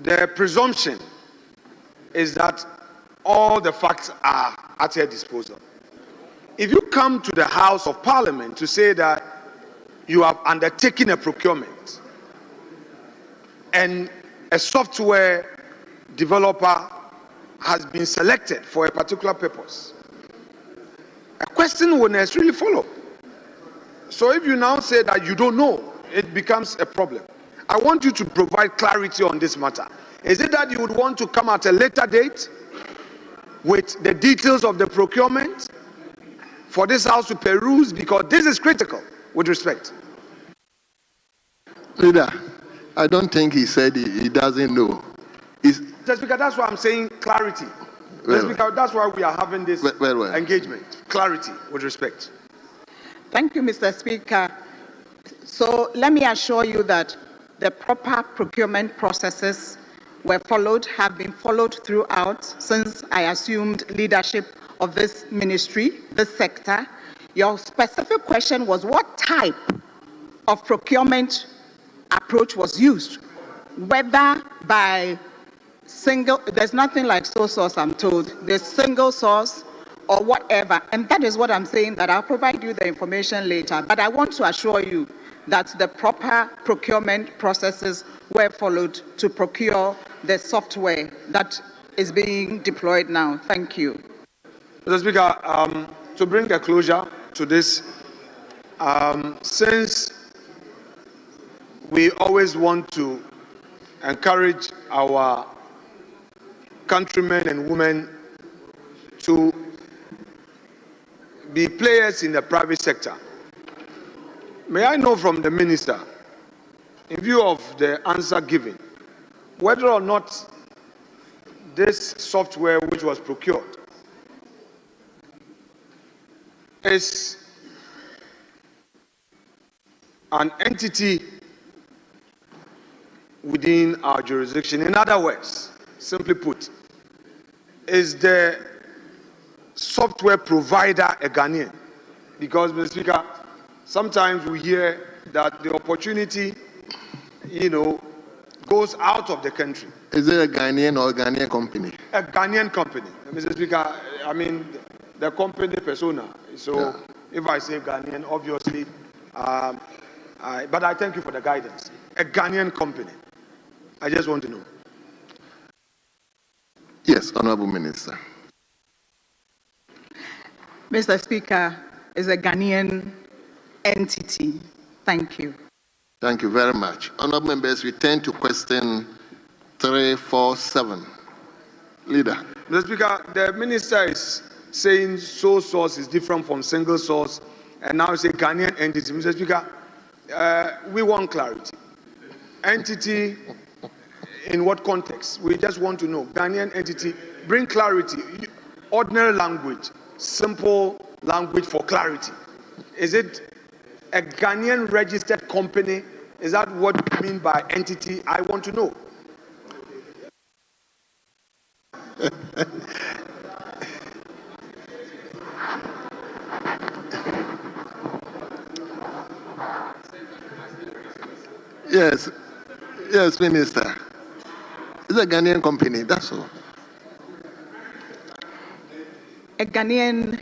the presumption is that all the facts are at her disposal. If you come to the House of Parliament to say that you have undertaken a procurement, and a software developer has been selected for a particular purpose, a question will necessarily follow. So if you now say that you don't know, it becomes a problem. I want you to provide clarity on this matter. Is it that you would want to come at a later date with the details of the procurement for this House to peruse? Because this is critical with respect. Leader, I don't think he said he doesn't know. Mr. Speaker, that's why I'm saying clarity. Mr. Speaker, that's why we are having this engagement. Clarity with respect. Thank you, Mr. Speaker. So let me assure you that the proper procurement processes were followed, have been followed throughout since I assumed leadership of this ministry, this sector. Your specific question was what type of procurement approach was used, whether by single, there's nothing like sole source, I'm told, there's single source or whatever, and that is what I'm saying, that I'll provide you the information later, but I want to assure you that the proper procurement processes were followed to procure the software that is being deployed now. Thank you. Mr. Speaker, to bring a closure to this, since we always want to encourage our countrymen and women to be players in the private sector, may I know from the minister, in view of the answer given, whether or not this software which was procured is an entity within our jurisdiction. In other words, simply put, is the software provider a Ghanaian? Because, Mr. Speaker, sometimes we hear that the opportunity, goes out of the country. Is it a Ghanaian or a Ghanaian company? A Ghanaian company. Mr. Speaker, I mean, the company persona. So if I say Ghanaian, obviously, but I thank you for the guidance. A Ghanaian company. I just want to know. Yes, Honorable Minister. Mr. Speaker, is a Ghanaian entity. Thank you. Thank you very much. Honorable members, we turn to question 347. Leader. Mr. Speaker, the minister is saying sole source is different from single source, and now it's a Ghanaian entity. Mr. Speaker, we want clarity. Entity, in what context? We just want to know. Ghanaian entity, bring clarity. Ordinary language, simple language for clarity. Is it a Ghanaian registered company? Is that what you mean by entity? I want to know. Yes, Minister. It's a Ghanaian company, that's all. A Ghanaian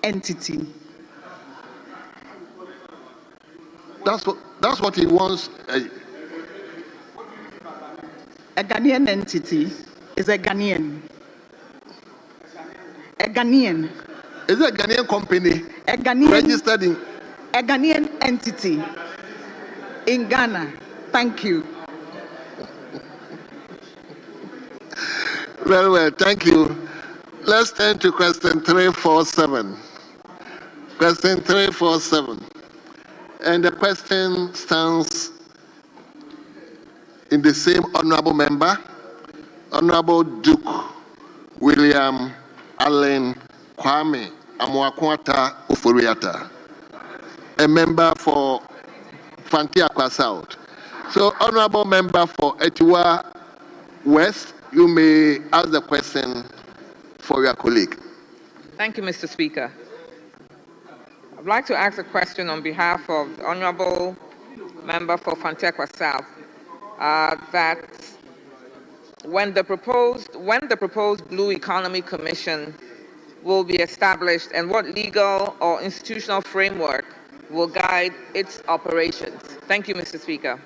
entity. That's what he wants. A Ghanaian entity is a Ghanaian. A Ghanaian. Is it a Ghanaian company? A Ghanaian registered in. A Ghanaian entity in Ghana. Thank you. Very well, thank you. Let's turn to question 347. Question 347. And the question stands in the same honorable member, Honorable Duke William Allen Kwame Amoakwata Oforiata, a member for Fanti Akwa South. So, honorable member for Etiwa West, you may ask the question for your colleague. Thank you, Mr. Speaker. I'd like to ask a question on behalf of the honorable member for Fanti Akwa South, that when the proposed Blue Economy Commission will be established and what legal or institutional framework will guide its operations. Thank you, Mr. Speaker.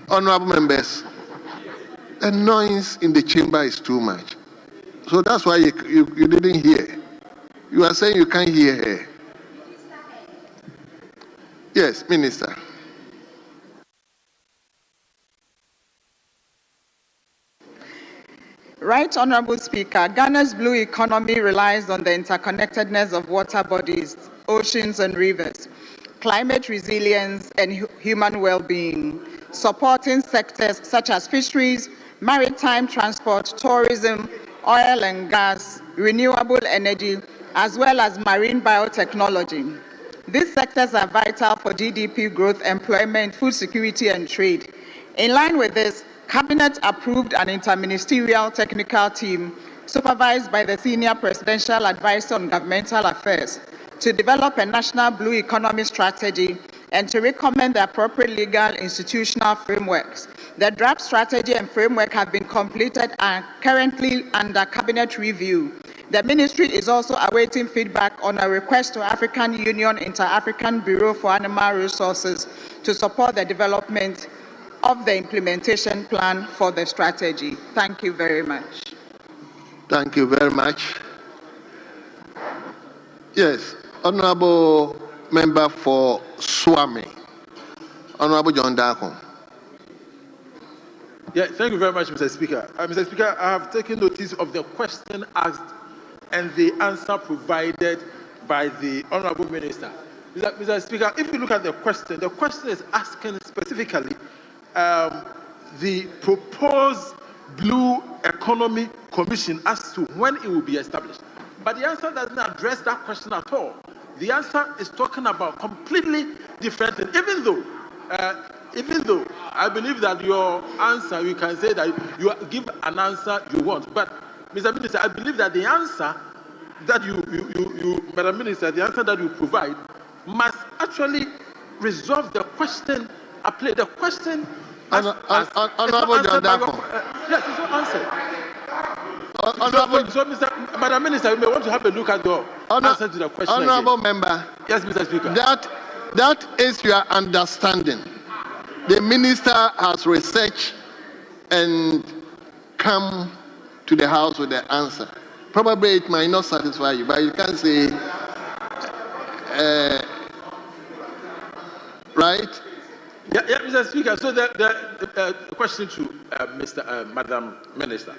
Honorable members, the noise in the chamber is too much. So that's why you didn't hear. You are saying you can't hear her. Yes, Minister. Right, Honorable Speaker, Ghana's blue economy relies on the interconnectedness of water bodies, oceans and rivers, climate resilience and human well-being, supporting sectors such as fisheries, maritime transport, tourism, oil and gas, renewable energy, as well as marine biotechnology. These sectors are vital for GDP growth, employment, food security, and trade. In line with this, Cabinet approved an interministerial technical team supervised by the Senior Presidential Advisor on Governmental Affairs to develop a national blue economy strategy and to recommend the appropriate legal institutional frameworks. The draft strategy and framework have been completed and currently under Cabinet review. The Ministry is also awaiting feedback on a request to African Union Inter-African Bureau for Animal Resources to support the development of the implementation plan for the strategy. Thank you very much. Thank you very much. Yes, Honorable Member for Swami, Honorable John Darko. Yeah, thank you very much, Mr. Speaker. Mr. Speaker, I have taken notice of the question asked and the answer provided by the Honorable Minister. Mr. Speaker, if you look at the question is asking specifically the proposed Blue Economy Commission as to when it will be established. But the answer doesn't address that question at all. The answer is talking about completely different things. Even though I believe that your answer, you can say that you give an answer you want. But, Mr. Minister, I believe that the answer that Madam Minister, the answer that you provide must actually resolve the question at play. The question Honorable John Darko. Yes, it's not answered. So, Madam Minister, you may want to have a look at your answer to the question. Honorable Member. Yes, Mr. Speaker. That is your understanding. The Minister has researched and come to the House with the answer. Probably it might not satisfy you, but you can say, right? Yeah, Mr. Speaker. So the question to Madam Minister: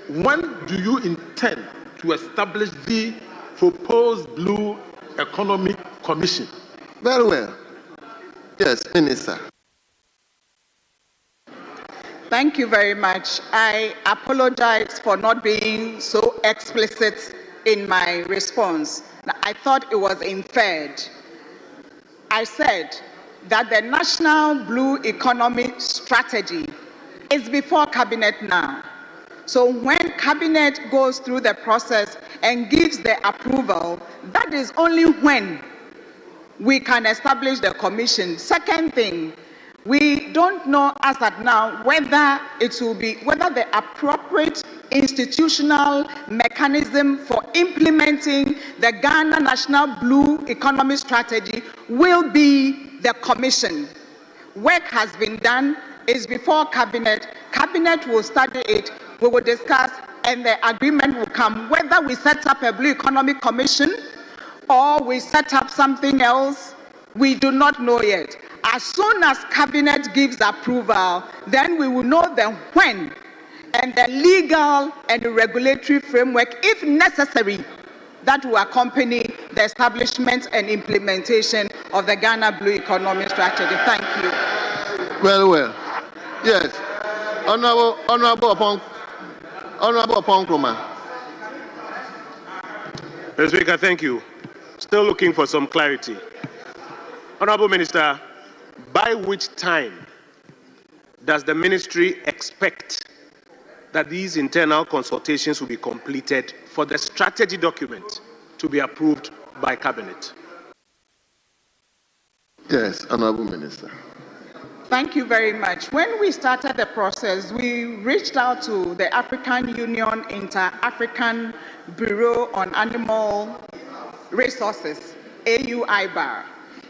when do you intend to establish the proposed Blue Economy Commission? Very well. Yes, Minister. Thank you very much. I apologize for not being so explicit in my response. I thought it was inferred. I said that the National Blue Economy Strategy is before Cabinet now. So when Cabinet goes through the process and gives the approval, that is only when we can establish the commission. Second thing, we don't know as at now whether the appropriate institutional mechanism for implementing the Ghana National Blue Economy Strategy will be the commission. Work has been done, is before Cabinet. Cabinet will study it, we will discuss, and the agreement will come whether we set up a Blue Economy Commission or we set up something else. We do not know yet. As soon as Cabinet gives approval, then we will know the when and the legal and the regulatory framework, if necessary, that will accompany the establishment and implementation of the Ghana Blue Economy Strategy. Thank you. Very well. Yes. Honorable Oponkroma. Mr. Speaker, thank you. Still looking for some clarity. Honorable Minister, by which time does the ministry expect that these internal consultations will be completed for the strategy document to be approved by Cabinet? Yes, Honorable Minister. Thank you very much. When we started the process, we reached out to the African Union Inter-African Bureau on Animal Resources, AU-IBAR.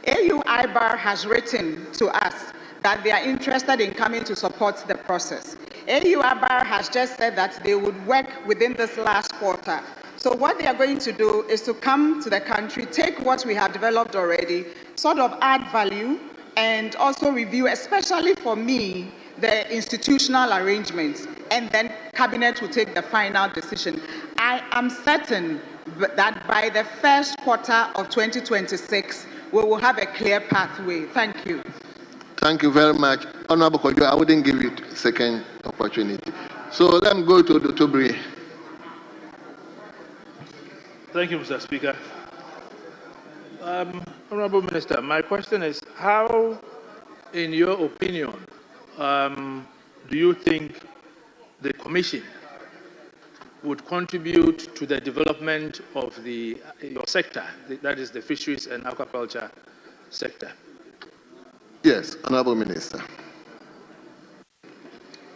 AU-IBAR has written to us that they are interested in coming to support the process. AU ABAR has just said that they would work within this last quarter. So what they are going to do is to come to the country, take what we have developed already, sort of add value, and also review, especially for me, the institutional arrangements, and then Cabinet will take the final decision. I am certain that by the first quarter of 2026, we will have a clear pathway. Thank you. Thank you very much. Honorable Kojo, I wouldn't give you a second opportunity. So let me go to Dr. Brie. Thank you, Mr. Speaker. Honorable Minister, my question is, how, in your opinion, do you think the Commission would contribute to the development of your sector, that is the fisheries and aquaculture sector? Yes, Honorable Minister.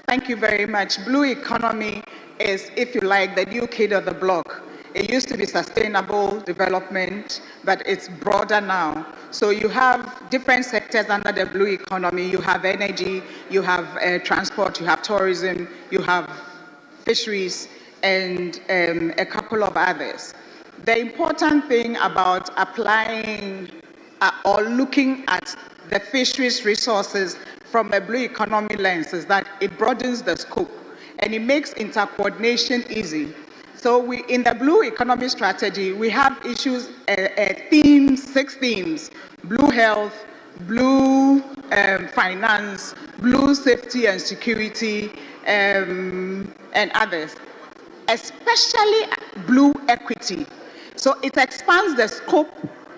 Thank you very much. Blue economy is, if you like, the new kid of the block. It used to be sustainable development, but it's broader now. So you have different sectors under the blue economy. You have energy, you have transport, you have tourism, you have fisheries, and a couple of others. The important thing about applying or looking at the fisheries resources from a blue economy lens is that it broadens the scope and it makes intercoordination easy. So in the blue economy strategy, we have issues, themes, 6 themes: blue health, blue finance, blue safety and security, and others, especially blue equity. So it expands the scope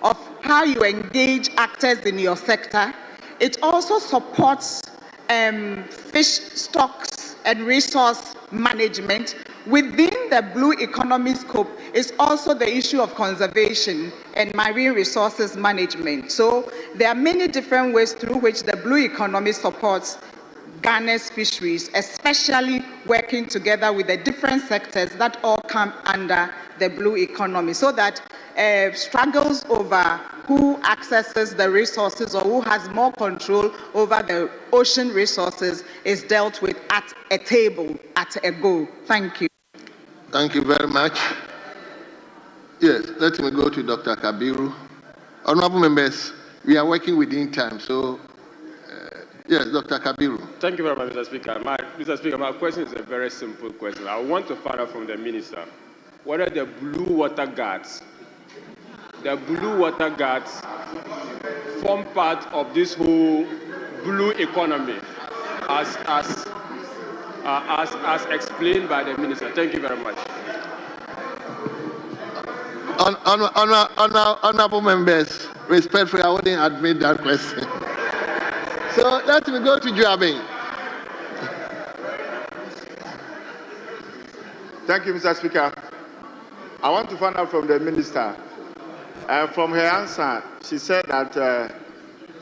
of how you engage actors in your sector. It also supports fish stocks and resource management. Within the blue economy scope is also the issue of conservation and marine resources management. So there are many different ways through which the blue economy supports Ghana's fisheries, especially working together with the different sectors that all come under the blue economy, so that struggles over who accesses the resources or who has more control over the ocean resources is dealt with at a table, at a go. Thank you. Thank you very much. Yes, let me go to Dr. Kabiru. Honorable members, we are working within time, so yes, Dr. Kabiru. Thank you very much, Mr. Speaker. Mr. Speaker, my question is a very simple question. I want to find out from the minister whether the blue water guards form part of this whole blue economy as explained by the minister. Thank you very much. Honorable members, respectfully, I wouldn't admit that question. So let me go to Juabin. Thank you, Mr. Speaker. I want to find out from the minister. From her answer, she said that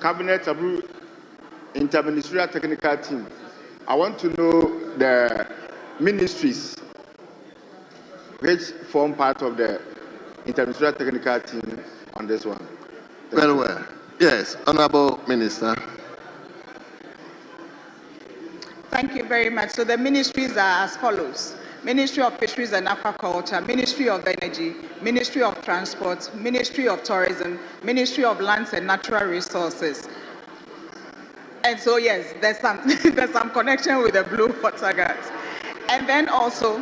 Cabinet approved interministerial technical team. I want to know the ministries which form part of the interministerial technical team on this one. Very well. Yes, Honorable Minister. Thank you very much. So the ministries are as follows: Ministry of Fisheries and Aquaculture, Ministry of Energy, Ministry of Transport, Ministry of Tourism, Ministry of Lands and Natural Resources. And so yes, there's some connection with the blue water guards. And then also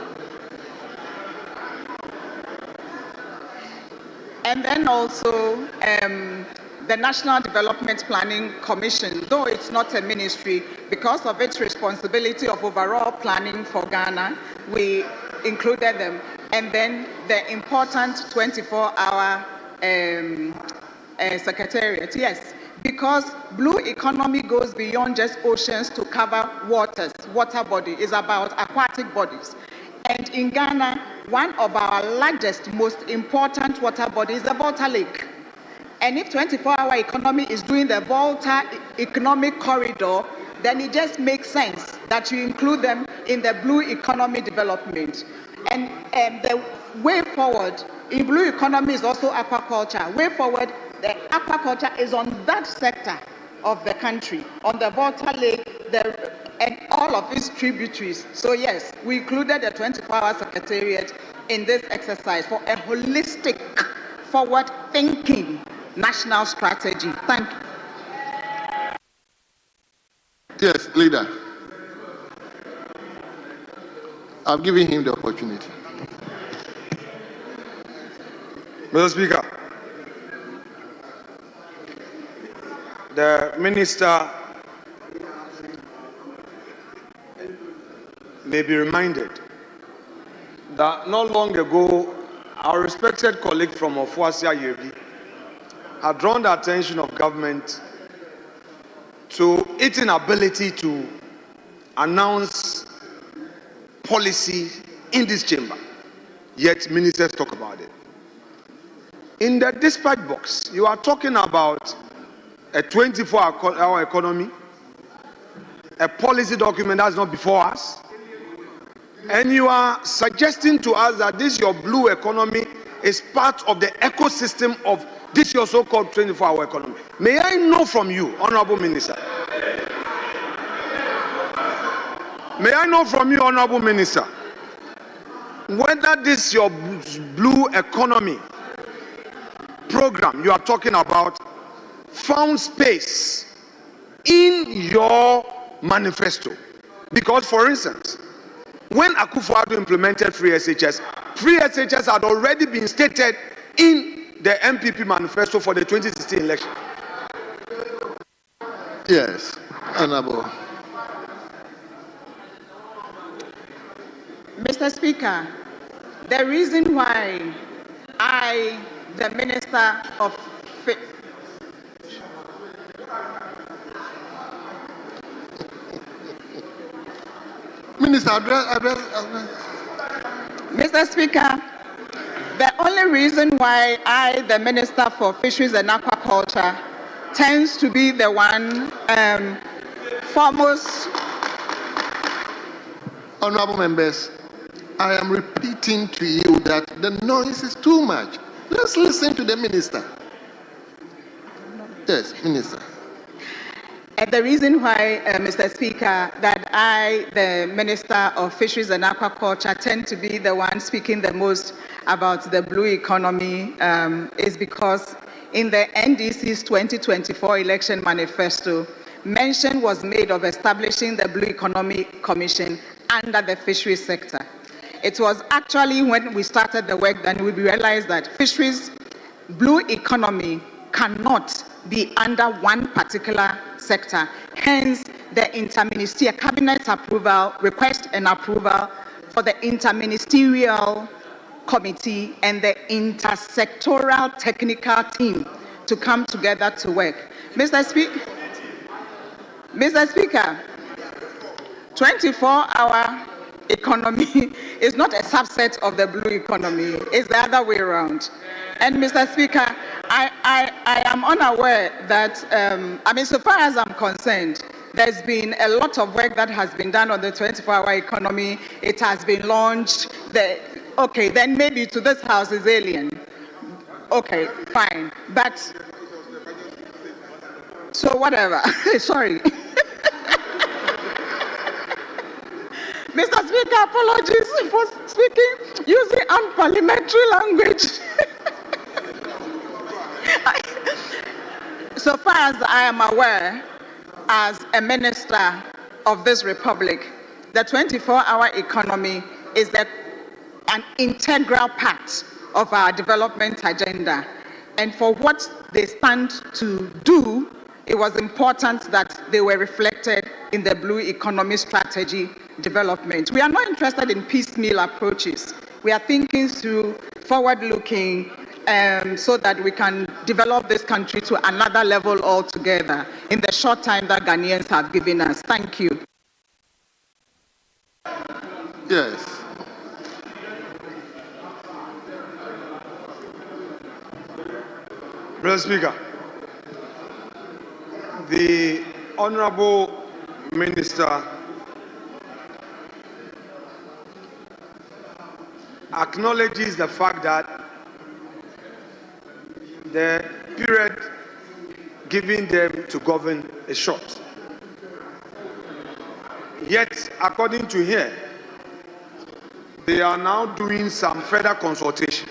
the National Development Planning Commission, though it's not a ministry, because of its responsibility of overall planning for Ghana, we included them. And then the important 24-hour secretariat, yes, because blue economy goes beyond just oceans to cover waters, water body, is about aquatic bodies. And in Ghana, one of our largest, most important water bodies is the Volta Lake. And if 24-hour economy is doing the Volta Economic Corridor, then it just makes sense that you include them in the blue economy development. And the way forward in blue economy is also aquaculture. Way forward, the aquaculture is on that sector of the country, on the Volta Lake, and all of its tributaries. So yes, we included the 24-hour secretariat in this exercise for a holistic, forward-thinking national strategy. Thank you. Yes, leader. I've given him the opportunity. Mr. Speaker, the minister may be reminded that not long ago, our respected colleague from Ofuasia Yebi had drawn the attention of government to its inability to announce policy in this chamber, yet ministers talk about it. In the dispatch box, you are talking about a 24-hour economy, a policy document that's not before us, and you are suggesting to us that this your blue economy is part of the ecosystem of this your so-called 24-hour economy. May I know from you, Honorable Minister? May I know from you, Honorable Minister, whether this your blue economy program you are talking about found space in your manifesto? Because, for instance, when Akufo-Addo implemented free SHS had already been stated in the MPP manifesto for the 2016 election. Yes, Honorable. Mr. Speaker, the reason why I, the Minister of Minister, Mr. Speaker, the only reason why I, the Minister for Fisheries and Aquaculture, tends to be the one foremost. Honorable members, I am repeating to you that the noise is too much. Let's listen to the minister. Yes, Minister. The reason why, Mr. Speaker, that I, the Minister of Fisheries and Aquaculture, tend to be the one speaking the most about the blue economy is because in the NDC's 2024 election manifesto, mention was made of establishing the Blue Economy Commission under the fisheries sector. It was actually when we started the work that we realized that fisheries, blue economy cannot be under one particular sector. Hence, the interministerial cabinet approval, request and approval for the interministerial committee and the intersectoral technical team to come together to work. Mr. Speaker, 24-hour economy is not a subset of the blue economy. It's the other way around. And Mr. Speaker, I am unaware that, so far as I'm concerned, there's been a lot of work that has been done on the 24-hour economy. It has been launched. Okay, then maybe to this house is alien. Okay, fine. But, so whatever. Sorry. Mr. Speaker, apologies for speaking using unparliamentary language. So far as I am aware, as a minister of this republic, the 24-hour economy is an integral part of our development agenda. And for what they stand to do, it was important that they were reflected in the blue economy strategy development. We are not interested in piecemeal approaches. We are thinking through forward-looking so that we can develop this country to another level altogether in the short time that Ghanaians have given us. Thank you. Yes. Mr. Speaker, the Honorable Minister acknowledges the fact that the period giving them to govern a shot. Yet, according to here, they are now doing some further consultation.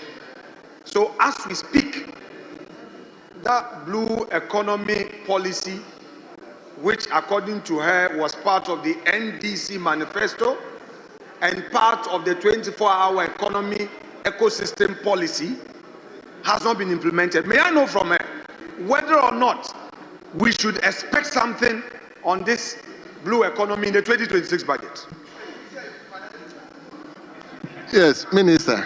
So as we speak, that blue economy policy, which according to her was part of the NDC manifesto and part of the 24-hour economy ecosystem policy, has not been implemented. May I know from her whether or not we should expect something on this blue economy in the 2026 budget? Yes, Minister.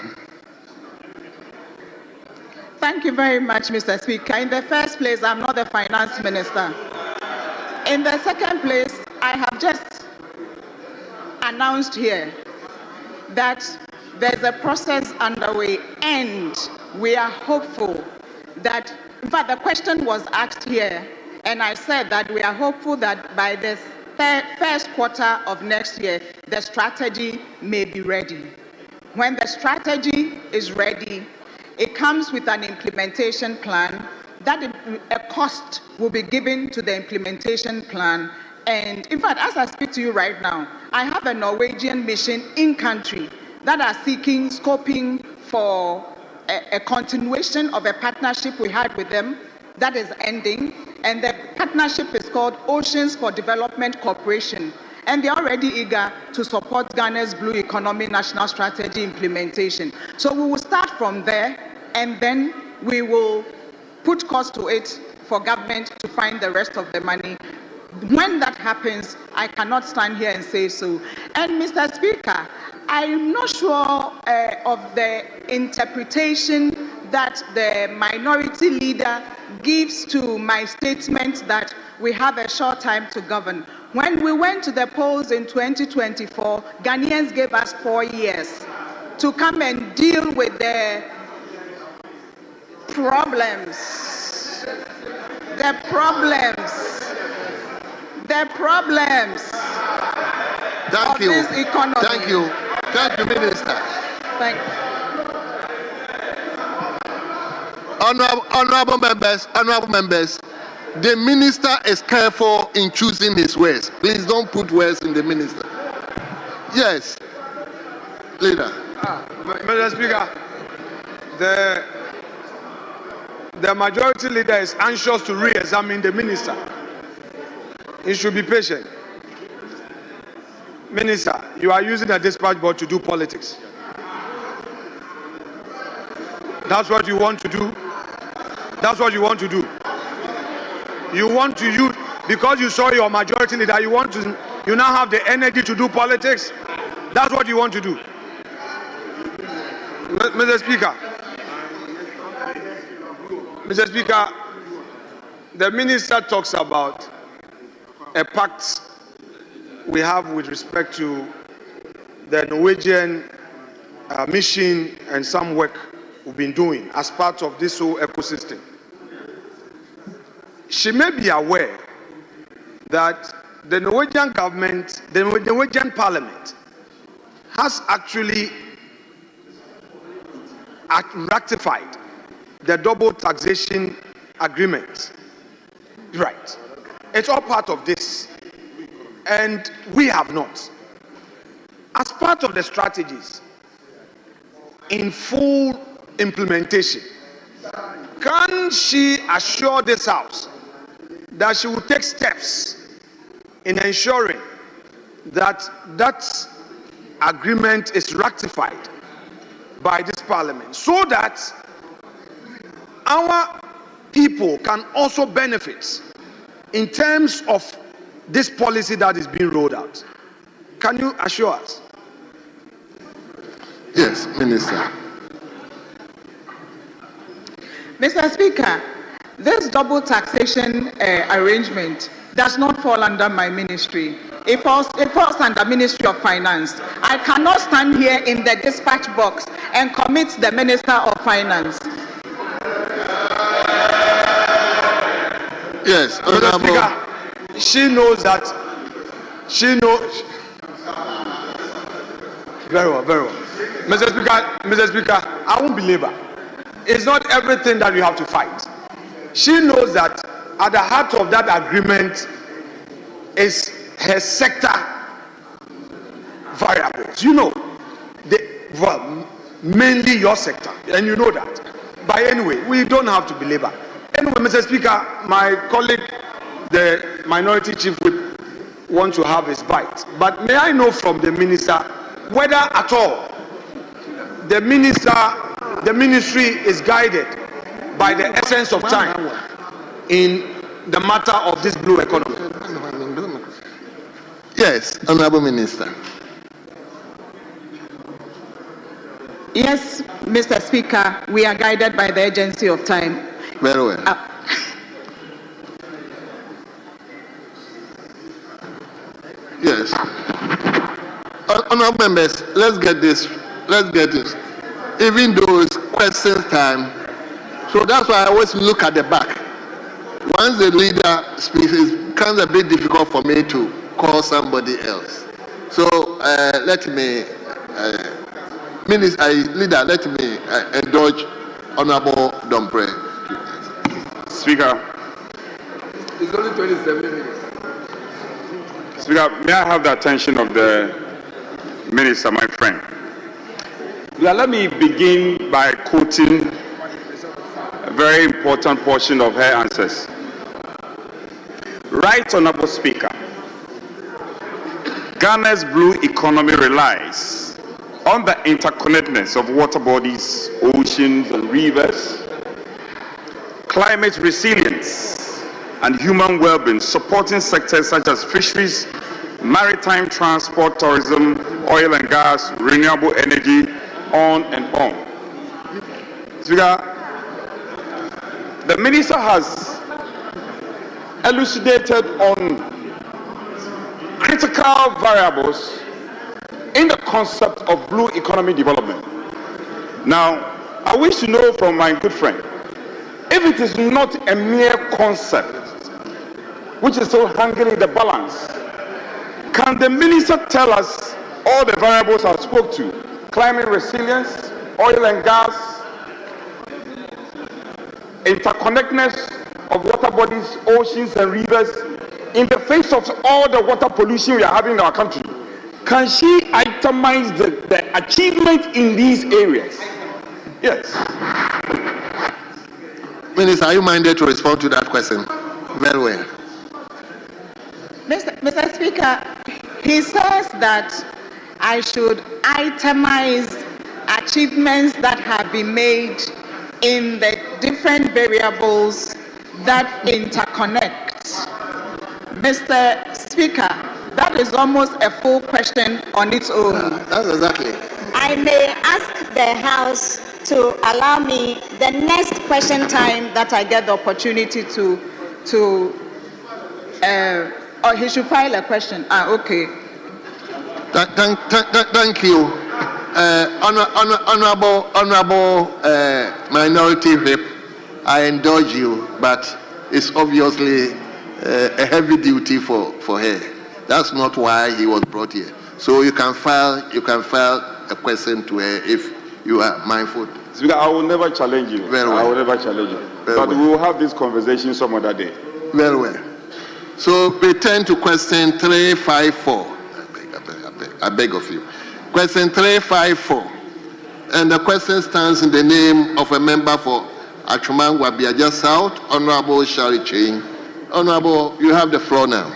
Thank you very much, Mr. Speaker. In the first place, I'm not the finance minister. In the second place, I have just announced here that there's a process underway, and we are hopeful that, in fact, the question was asked here, and I said that we are hopeful that by the first quarter of next year, the strategy may be ready. When the strategy is ready, it comes with an implementation plan. That a cost will be given to the implementation plan. And in fact, as I speak to you right now, I have a Norwegian mission in country that are seeking scoping for a continuation of a partnership we had with them that is ending. And the partnership is called Oceans for Development Corporation. And they're already eager to support Ghana's Blue Economy National Strategy implementation. So we will start from there, and then we will put cost to it for government to find the rest of the money. When that happens, I cannot stand here and say so. And Mr. Speaker, I'm not sure of the interpretation that the minority leader gives to my statement that we have a short time to govern. When we went to the polls in 2024, Ghanaians gave us 4 years to come and deal with the problems. The problems Thank of you. this economy. Thank you. Thank you, Minister. Thank you. Honorable members, the minister is careful in choosing his words. Please don't put words in the minister. Yes, leader. Mr. Speaker, the majority leader is anxious to re-examine the minister. He should be patient. Minister, you are using the dispatch board to do politics. That's what you want to do. That's what you want to do. You want to use, because you saw your majority leader, you now have the energy to do politics. That's what you want to do. Mr. Speaker, the minister talks about a pact we have with respect to the Norwegian mission and some work we've been doing as part of this whole ecosystem. She may be aware that the Norwegian government, the Norwegian parliament, has actually ratified the double taxation agreement. Right. It's all part of this. And we have not. As part of the strategies, in full implementation, can she assure this House that she will take steps in ensuring that that agreement is ratified by this parliament, so that our people can also benefit in terms of this policy that is being rolled out? Can you assure us? Yes, Minister. Mr. Speaker, this double taxation arrangement does not fall under my ministry. It falls under Ministry of Finance. I cannot stand here in the dispatch box and commit the Minister of Finance. Yes, Mr. Speaker, she knows that. She knows. Very well, very well. Mr. Speaker, I won't belabor. It's not everything that you have to fight. She knows that at the heart of that agreement is her sector variables. You know, mainly your sector, and you know that. But anyway, we don't have to belabor. Anyway, Mr. Speaker, my colleague, the minority chief, would want to have his bite. But may I know from the minister whether at all the ministry is guided by the essence of time in the matter of this blue economy? Yes, Honorable Minister. Yes, Mr. Speaker, we are guided by the urgency of time. Very well. Yes. Honorable members, let's get this. Even though it's question time, so that's why I always look at the back. Once the leader speaks, it becomes a bit difficult for me to call somebody else. So let me, leader, let me indulge Honorable Domprey. Speaker. It's only 27 minutes. Speaker, may I have the attention of the minister, my friend? Let me begin by quoting a very important portion of her answers. Right Honorable Speaker, Ghana's blue economy relies on the interconnectedness of water bodies, oceans and rivers, climate resilience and human well-being, supporting sectors such as fisheries, maritime transport, tourism, oil and gas, renewable energy, on and on. Speaker, the minister has elucidated on critical variables in the concept of blue economy development. Now, I wish to know from my good friend, if it is not a mere concept which is still hanging in the balance, can the minister tell us all the variables I spoke to? Climate resilience, oil and gas, interconnectedness of water bodies, oceans and rivers, in the face of all the water pollution we are having in our country. Can she itemize the achievement in these areas? Yes. Minister, are you minded to respond to that question? Very well. Mr. Speaker, he says that I should itemize achievements that have been made in the different variables that interconnect. Mr. Speaker, that is almost a full question on its own. That's exactly. I may ask the House to allow me the next question time that I get the opportunity or he should file a question. Okay. Thank you. Honorable Minority Whip, I indulge you, but it's obviously a heavy duty for her. That's not why he was brought here. So you can file a question to her if you are mindful. Speaker, I will never challenge you. Very well. I will never challenge you. But we will have this conversation some other day. Very well. So we turn to question 354. I beg of you. Question 354. And the question stands in the name of a member for Achumangwa Biaja South, Honorable Shari Chain. Honorable, you have the floor now.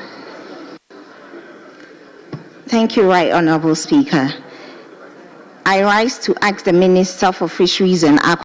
Thank you, Right Honorable Speaker. I rise to ask the Minister for Fisheries and Aquaculture